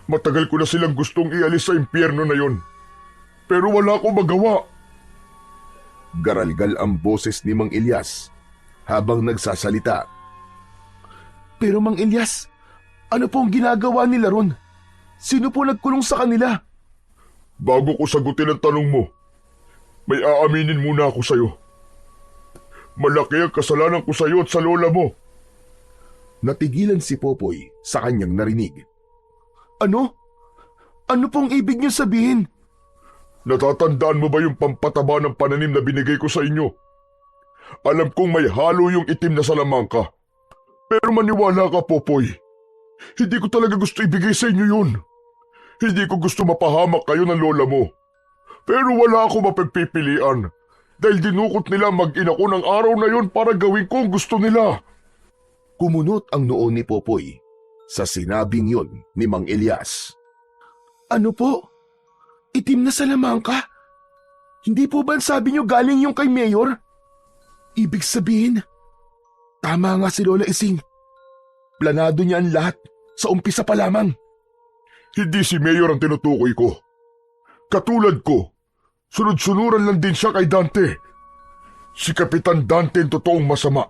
Matagal ko na silang gustong ialis sa impyerno na yon. Pero wala akong magawa.
Garalgal ang boses ni Mang Elias habang nagsasalita.
Pero Mang Elias, ano pong ginagawa nila ron? Sino po nagkulong sa kanila?
Bago ko sagutin ang tanong mo, may aaminin muna ako sa'yo. Malaki ang kasalanan ko sa'yo at sa lola mo.
Natigilan si Popoy sa kanyang narinig.
Ano? Ano pong ibig niyo sabihin?
Natatandaan mo ba yung pampataba ng pananim na binigay ko sa inyo? Alam kong may halo yung itim na salamangka. Pero maniwala ka, Popoy. Hindi ko talaga gusto ibigay sa inyo yun. Hindi ko gusto mapahamak kayo ng lola mo. Pero wala ako mapagpipilian dahil dinukot nila mag-ina ko ng araw na yon para gawin ko ang gusto nila.
Kumunot ang noo ni Popoy sa sinabing yon ni Mang Elias.
Ano po? Itim na salamangka? Hindi po ba sabi niyo galing yung kay Mayor? Ibig sabihin, tama nga si Lola Ising. Planado niya ang lahat sa umpisa pa lamang.
Hindi si Mayor ang tinutukoy ko. Katulad ko, sunod-sunuran lang din siya kay Dante. Si Kapitan Dante ang totoong masama.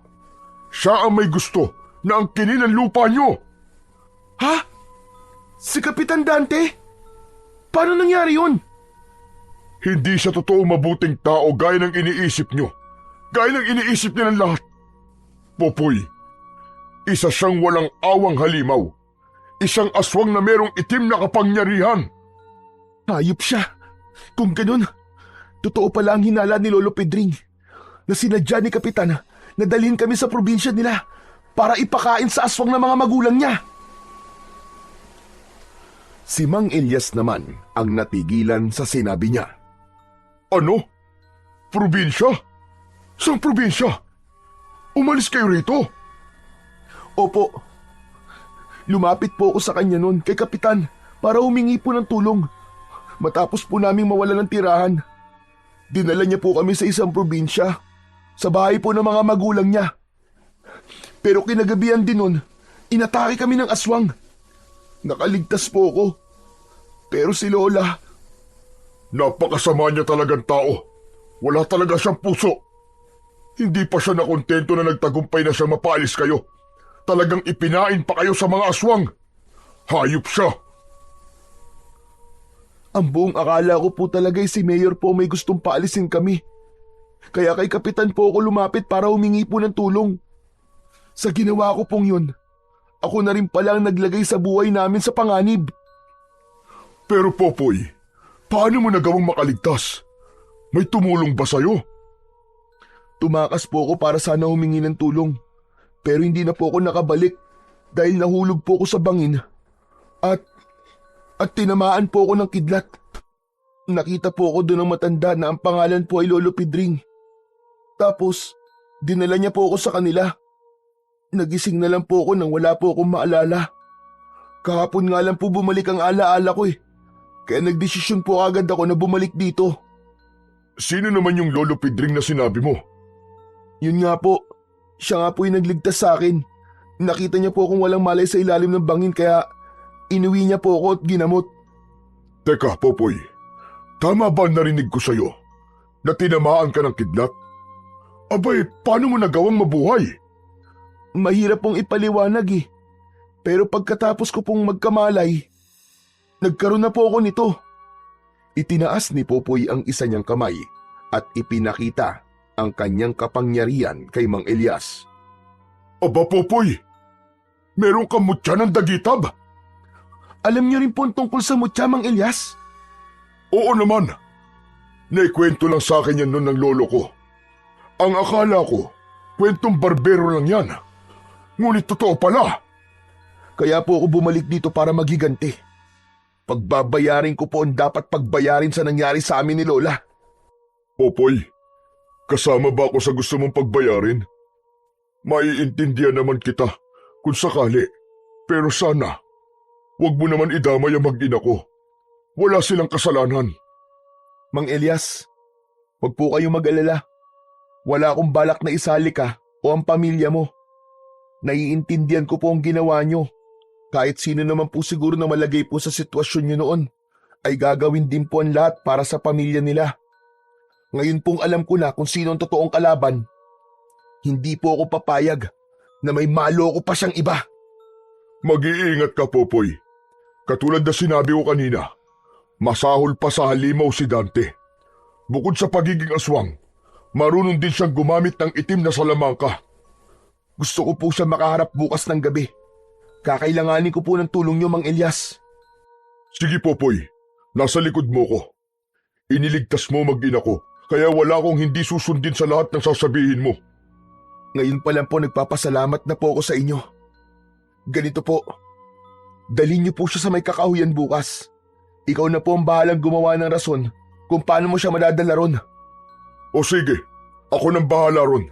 Siya ang may gusto na angkinin ang lupa niyo.
Ha? Si Kapitan Dante? Paano nangyari yun?
Hindi siya totoong mabuting tao gaya ng iniisip niyo. Gaya ng iniisip niya ng lahat. Popoy, isa siyang walang awang halimaw. Isang aswang na merong itim na kapangyarihan.
Hayop siya. Kung ganun, totoo pala ang hinala ni Lolo Pedring na sinadya ni Kapitan na dalhin kami sa probinsya nila para ipakain sa aswang ng mga magulang niya.
Si Mang Elias naman ang natigilan sa sinabi niya.
Ano? Probinsya? Saan probinsya? Umalis kayo rito?
Opo. Lumapit po ako sa kanya noon kay Kapitan para humingi po ng tulong. Matapos po naming mawala ng tirahan. Dinala niya po kami sa isang probinsya, sa bahay po ng mga magulang niya. Pero kinagabihan din nun, inatake kami ng aswang. Nakaligtas po ako. Pero si Lola,
Napakasama niya talagang tao. Wala talaga siyang puso. Hindi pa siya nakontento na nagtagumpay na siya mapaalis kayo. Talagang ipinain pa kayo sa mga aswang. Hayop siya.
ang buong akala ko po talaga si Mayor po may gustong paalisin kami. Kaya kay Kapitan po ako lumapit para humingi po ng tulong. Sa ginawa ko pong yun, ako na rin pala ang naglagay sa buhay namin sa panganib.
Pero Popoy, paano mo nagawang makaligtas? May tumulong ba sa'yo?
Tumakas po ako para sana humingi ng tulong. Pero hindi na po ako nakabalik dahil nahulog po ako sa bangin. At tinamaan po ako ng kidlat. Nakita po ako doon ng matanda na ang pangalan po ay Lolo Pedring. Tapos, dinala niya po ako sa kanila. Nagising na lang po ako nang wala po akong maalala. Kahapon nga lang po bumalik ang alaala ko eh. Kaya nagdesisyon po agad ako na bumalik dito.
Sino naman yung Lolo Pedring na sinabi mo?
Yun nga po, siya nga po yung nagligtas sa akin. Nakita niya po akong walang malay sa ilalim ng bangin kaya inuwi niya po ako at ginamot.
Teka, Popoy. Tama ba ang narinig ko sa'yo? Na tinamaan ka ng kidlat? Abay, paano mo nagawang mabuhay?
Mahirap pong ipaliwanag eh. Pero pagkatapos ko pong magkamalay, nagkaroon na po ako nito. Itinaas ni Popoy ang isa niyang kamay at ipinakita ang kanyang kapangyarihan kay Mang Elias.
Aba, Popoy, meron kang mutya ng dagitab?
Alam niyo rin po ang tungkol sa mutya, Mang Elias?
Oo naman. Naikwento lang sa akin yan noon ng lolo ko. Ang akala ko, kwentong barbero lang yan. Ngunit totoo pala.
Kaya po ako bumalik dito para maghiganti. Pagbabayarin ko po ang dapat pagbayarin sa nangyari sa amin ni Lola.
Popoy, kasama ba ako sa gusto mong pagbayarin? Maiintindihan naman kita kung sakali. Pero sana, huwag mo naman idamay ang mag-ina ko. Wala silang kasalanan.
Mang Elias, huwag po kayong mag-alala. Wala akong balak na isali ka o ang pamilya mo. Naiintindihan ko po ang ginawa nyo. Kahit sino naman po siguro na malagay po sa sitwasyon nyo noon, ay gagawin din po ang lahat para sa pamilya nila. Ngayon pong alam ko na kung sino ang totoong kalaban. Hindi po ako papayag na may maloko pa siyang iba.
Mag-iingat ka, Popoy. Katulad na sinabi ko kanina, masahol pa sa halimaw si Dante. Bukod sa pagiging aswang, marunong din siyang gumamit ng itim na salamangka.
Gusto ko po siya makaharap bukas ng gabi. Kakailanganin ko po ng tulong niyo, Mang Elias.
Sige, Popoy. Nasa likod mo ko. Iniligtas mo mag-ina ko, kaya wala akong hindi susundin sa lahat ng sasabihin mo.
Ngayon pa lang po nagpapasalamat na po ako sa inyo. Ganito po, dalhin niyo po siya sa may kakahuyan bukas. Ikaw na po ang bahalang gumawa ng rason kung paano mo siya madadala ron.
O sige, ako nang bahala ron.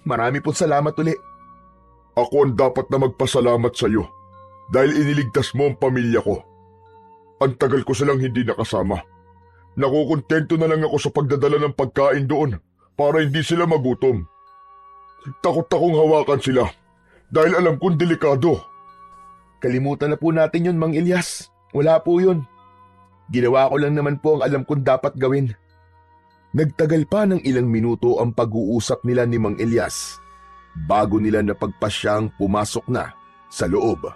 Marami pong salamat uli.
Ako ang dapat na magpasalamat sa iyo dahil iniligtas mo ang pamilya ko. Ang tagal ko silang hindi nakasama. Nakukontento na lang ako sa pagdadala ng pagkain doon para hindi sila magutom. Takot akong hawakan sila dahil alam kong delikado.
Kalimutan na po natin yun, Mang Elias. Wala po yun. Ginawa ko lang naman po ang alam kong dapat gawin. Nagtagal pa ng ilang minuto ang pag-uusap nila ni Mang Elias bago nila napagpasyang pumasok na sa loob.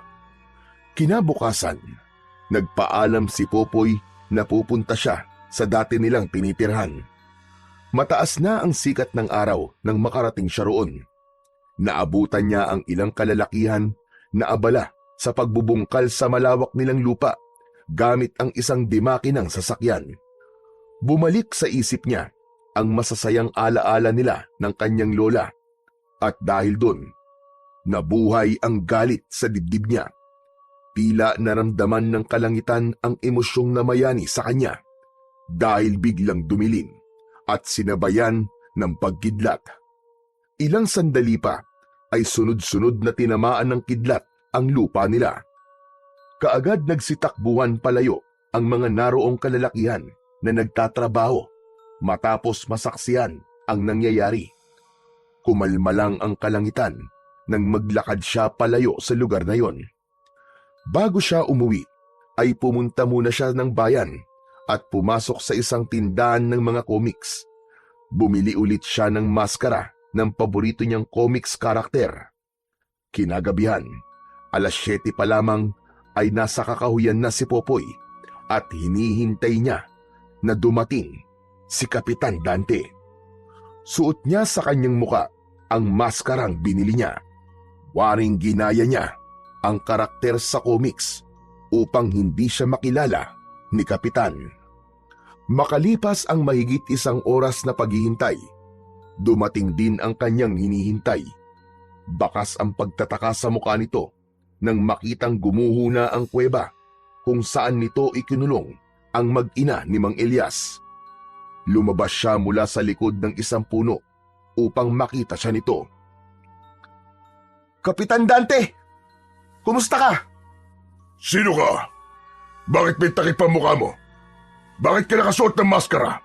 Kinabukasan, nagpaalam si Popoy na pupunta siya sa dati nilang tinitirhan. Mataas na ang sikat ng araw nang makarating siya roon. Naabutan niya ang ilang kalalakihan na abala sa pagbubungkal sa malawak nilang lupa gamit ang isang dimakinang sasakyan. Bumalik sa isip niya ang masasayang alaala nila ng kanyang lola at dahil doon, nabuhay ang galit sa dibdib niya. Tila naramdaman ng kalangitan ang emosyong namayani sa kanya dahil biglang dumilim at sinabayan ng pagkidlat. Ilang sandali pa ay sunod-sunod na tinamaan ng kidlat ang lupa nila. Kaagad nagsitakbuhan palayo ang mga naroong kalalakihan na nagtatrabaho
matapos masaksiyan ang nangyayari. Kumalma lang ang kalangitan nang maglakad siya palayo sa lugar na yon. Bago siya umuwi, ay pumunta muna siya ng bayan at pumasok sa isang tindahan ng mga comics. Bumili ulit siya ng maskara ng paborito niyang comics karakter. Kinagabihan, alas 7 pa lamang ay nasa kakahuyan na si Popoy at hinihintay niya na dumating si Kapitan Dante. Suot niya sa kanyang muka ang maskarang binili niya. Waring ginaya niya ang karakter sa comics upang hindi siya makilala ni Kapitan. Makalipas ang mahigit 1 oras na paghihintay, dumating din ang kanyang hinihintay. Bakas ang pagtataka sa mukha nito nang makitang gumuho na ang kuweba kung saan nito ikinulong ang mag-ina ni Mang Elias. Lumabas siya mula sa likod ng isang puno upang makita siya nito.
Kapitan Dante! Kumusta ka?
Sino ka? Bakit may takip ang mukha mo? Bakit ka nakasuot ng maskara?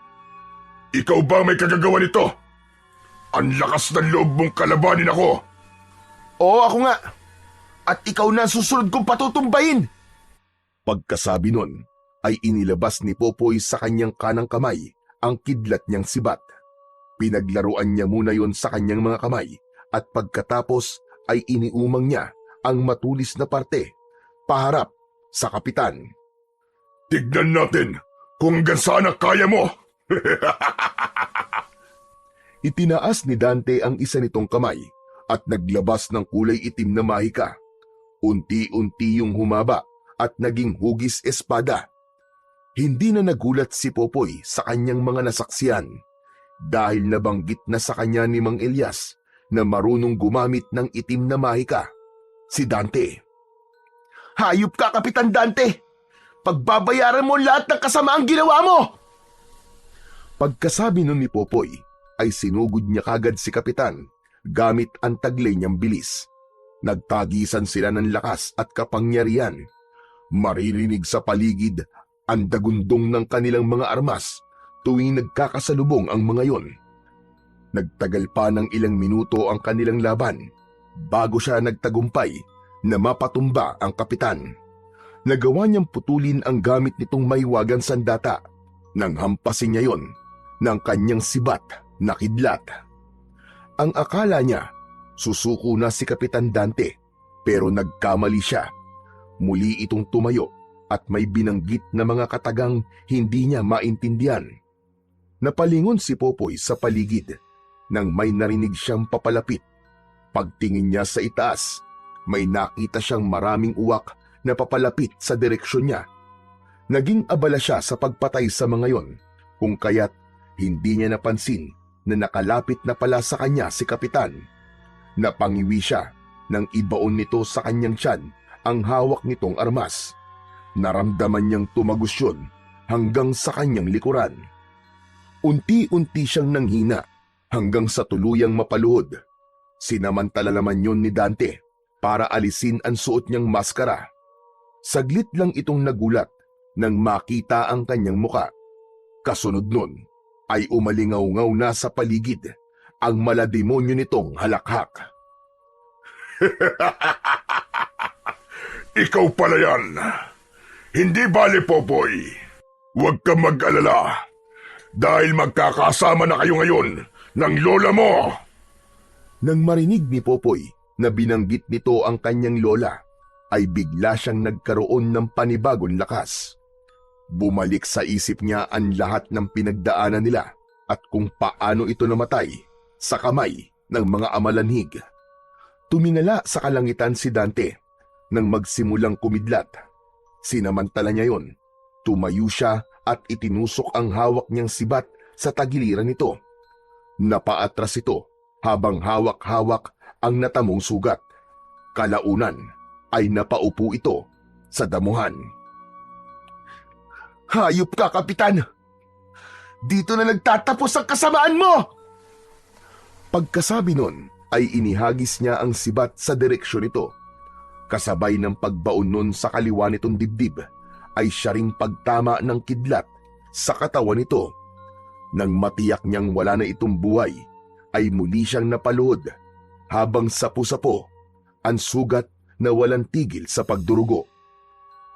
Ikaw ba may kagagawa nito? Ang lakas ng loob mong kalabanin ako!
Oo, ako nga. At ikaw na ang susunod kong patutumbayin.
Pagkasabi nun, ay inilabas ni Popoy sa kanyang kanang kamay ang kidlat niyang sibat. Pinaglaruan niya muna yon sa kanyang mga kamay at pagkatapos ay iniumang niya ang matulis na parte paharap sa kapitan.
Tignan natin kung hanggang saan ang kaya mo!
Itinaas ni Dante ang isa nitong kamay at naglabas ng kulay itim na mahika. Unti-unti yung humaba at naging hugis espada. Hindi na nagulat si Popoy sa kanyang mga nasaksiyan dahil nabanggit na sa kanya ni Mang Elias na marunong gumamit ng itim na mahika, si Dante.
Hayop ka, Kapitan Dante! Pagbabayaran mo lahat ng kasamaang ginawa mo!
Pagkasabi nun ni Popoy, ay sinugod niya kagad si Kapitan gamit ang taglay niyang bilis. Nagtagisan sila ng lakas at kapangyarihan. Maririnig sa paligid ang dagundong ng kanilang mga armas tuwing nagkakasalubong ang mga yon. Nagtagal pa ng ilang minuto ang kanilang laban bago siya nagtagumpay na mapatumba ang kapitan. Nagawa niyang putulin ang gamit nitong maywagang sandata nang hampasin niya yon ng kanyang sibat na kidlat. Ang akala niya, susuko na si Kapitan Dante, pero nagkamali siya. Muli itong tumayo at may binanggit na mga katagang hindi niya maintindihan. Napalingon si Popoy sa paligid nang may narinig siyang papalapit. Pagtingin niya sa itaas, may nakita siyang maraming uwak na papalapit sa direksyon niya. Naging abala siya sa pagpatay sa mga yon, kung kaya't hindi niya napansin na nakalapit na pala sa kanya si Kapitan. Napangiwi siya nang ibaon nito sa kanyang tiyan ang hawak nitong armas. Naramdaman niyang tumagos yun hanggang sa kanyang likuran. Unti-unti siyang nanghina hanggang sa tuluyang mapaluhod. Sinamantala naman yun ni Dante para alisin ang suot niyang maskara. Saglit lang itong nagulat nang makita ang kanyang muka. Kasunod nun ay umalingaw-ngaw na sa paligid ang malademonyo nitong halakhak.
Ikaw pala yan! Hindi bale, Popoy. Huwag kang mag-alala dahil magkakasama na kayo ngayon ng lola mo.
Nang marinig ni Popoy na binanggit nito ang kanyang lola, ay bigla siyang nagkaroon ng panibagong lakas. Bumalik sa isip niya ang lahat ng pinagdaanan nila at kung paano ito namatay sa kamay ng mga amalanhig. Tumingala sa kalangitan si Dante nang magsimulang kumidlat. Sinamantala niya yon. Tumayo siya at itinusok ang hawak niyang sibat sa tagiliran nito. Napaatras ito habang hawak-hawak ang natamong sugat. Kalaunan ay napaupo ito sa damuhan.
Hayop ka, Kapitan! Dito na nagtatapos ang kasamaan mo!
Pagkasabi nun ay inihagis niya ang sibat sa direksyon nito. Kasabay ng pagbaon nun sa kaliwa nitong dibdib ay siya ring pagtama ng kidlat sa katawan nito. Nang matiyak niyang wala na itong buhay, ay muli siyang napaluhod habang sapu-sapo ang sugat na walang tigil sa pagdurugo.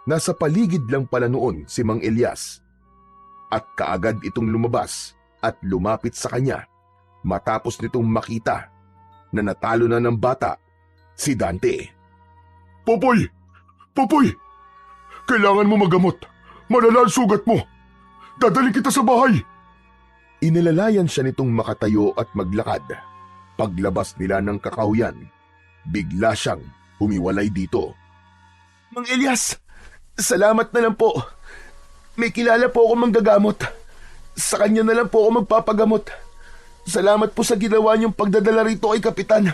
Nasa paligid lang pala noon si Mang Elias at kaagad itong lumabas at lumapit sa kanya matapos nitong makita na natalo na ng bata si Dante.
Popoy! Popoy! Kailangan mo magamot. Malala ang sugat mo. Dadalhin kita sa bahay.
Inilalayan siya nitong makatayo at maglakad. Paglabas nila ng kakahuyan, bigla siyang humiwalay dito.
Mang Elias, salamat na lang po. May kilala po ako manggagamot. Sa kanya na lang po ako magpapagamot. Salamat po sa ginawa niyong pagdadala rito kay Kapitan.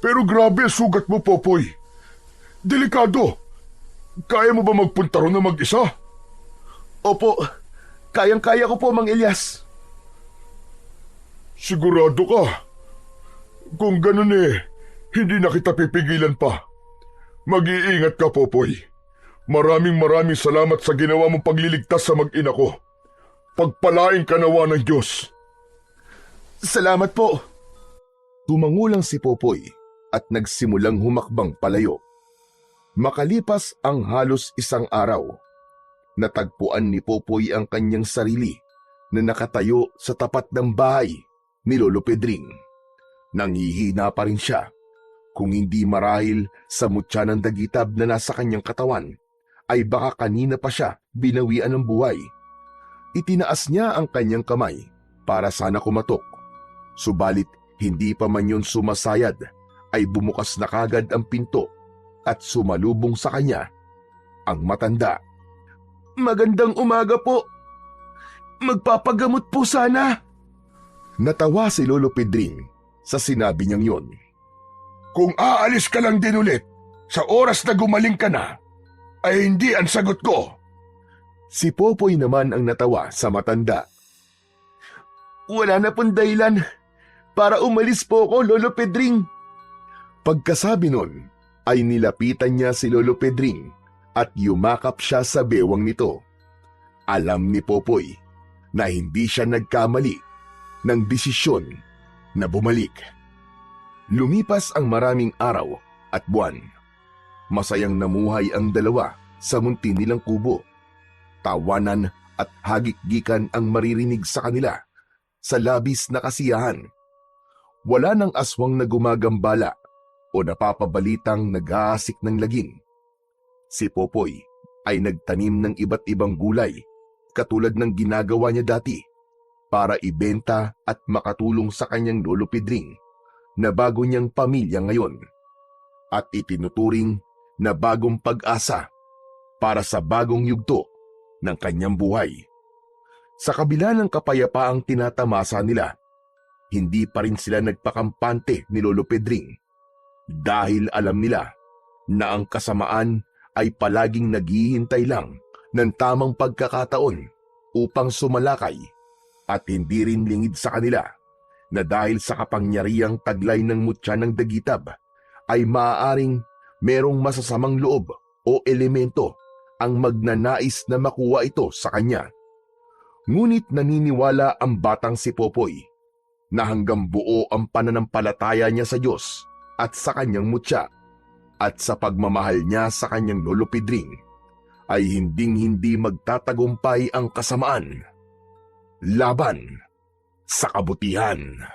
Pero grabe ang sugat mo, Popoy. Delikado. Kaya mo ba magpunta ron na mag-isa?
Opo, kayang-kaya ko po, Mang Elias.
Sigurado ka? Kung ganun hindi na kita pipigilan pa. Mag-iingat ka, Popoy. Maraming salamat sa ginawa mong pagliligtas sa mag-ina ko. Pagpalain ka nawa ng Diyos.
Salamat po.
Tumangulang si Popoy at nagsimulang humakbang palayo. Makalipas ang halos isang araw, natagpuan ni Popoy ang kanyang sarili na nakatayo sa tapat ng bahay ni Lolo Pedring. Nanghihina pa rin siya, kung hindi marahil sa mutya ng dagitab na nasa kanyang katawan, ay baka kanina pa siya binawian ng buhay. Itinaas niya ang kanyang kamay para sana kumatok. Subalit hindi pa man yun sumasayad, ay bumukas na kagad ang pinto at sumalubong sa kanya ang matanda.
Magandang umaga po. Magpapagamot po sana.
Natawa si Lolo Pedring sa sinabi niyang yon.
Kung aalis ka lang din ulit, sa oras na gumaling ka na, ay hindi ang sagot ko.
Si Popoy naman ang natawa sa matanda.
Wala na pong dahilan para umalis po ako, Lolo Pedring.
Pagkasabi nun, ay nilapitan niya si Lolo Pedring at yumakap siya sa bewang nito. Alam ni Popoy na hindi siya nagkamali ng desisyon na bumalik. Lumipas ang maraming araw at buwan. Masayang namuhay ang dalawa sa munti nilang kubo. Tawanan at hagik-gikan ang maririnig sa kanila sa labis na kasiyahan. Wala nang aswang na gumagambala o napapabalitang nag-aasik ng lagim. Si Popoy ay nagtanim ng iba't ibang gulay katulad ng ginagawa niya dati para ibenta at makatulong sa kanyang Lolo Pedring na bago niyang pamilya ngayon at itinuturing na bagong pag-asa para sa bagong yugto ng kanyang buhay. Sa kabila ng kapayapaang tinatamasa nila, hindi pa rin sila nagpakampante ni Lolo Pedring dahil alam nila na ang kasamaan ay palaging naghihintay lang ng tamang pagkakataon upang sumalakay at hindi rin lingid sa kanila na dahil sa kapangyarihang taglay ng mutya ng dagitab ay maaaring merong masasamang loob o elemento ang magnanais na makuha ito sa kanya. Ngunit naniniwala ang batang si Popoy na hanggang buo ang pananampalataya niya sa Diyos at sa kanyang mutya at sa pagmamahal niya sa kanyang Lolo Pedring ay hinding-hindi magtatagumpay ang kasamaan laban sa kabutihan.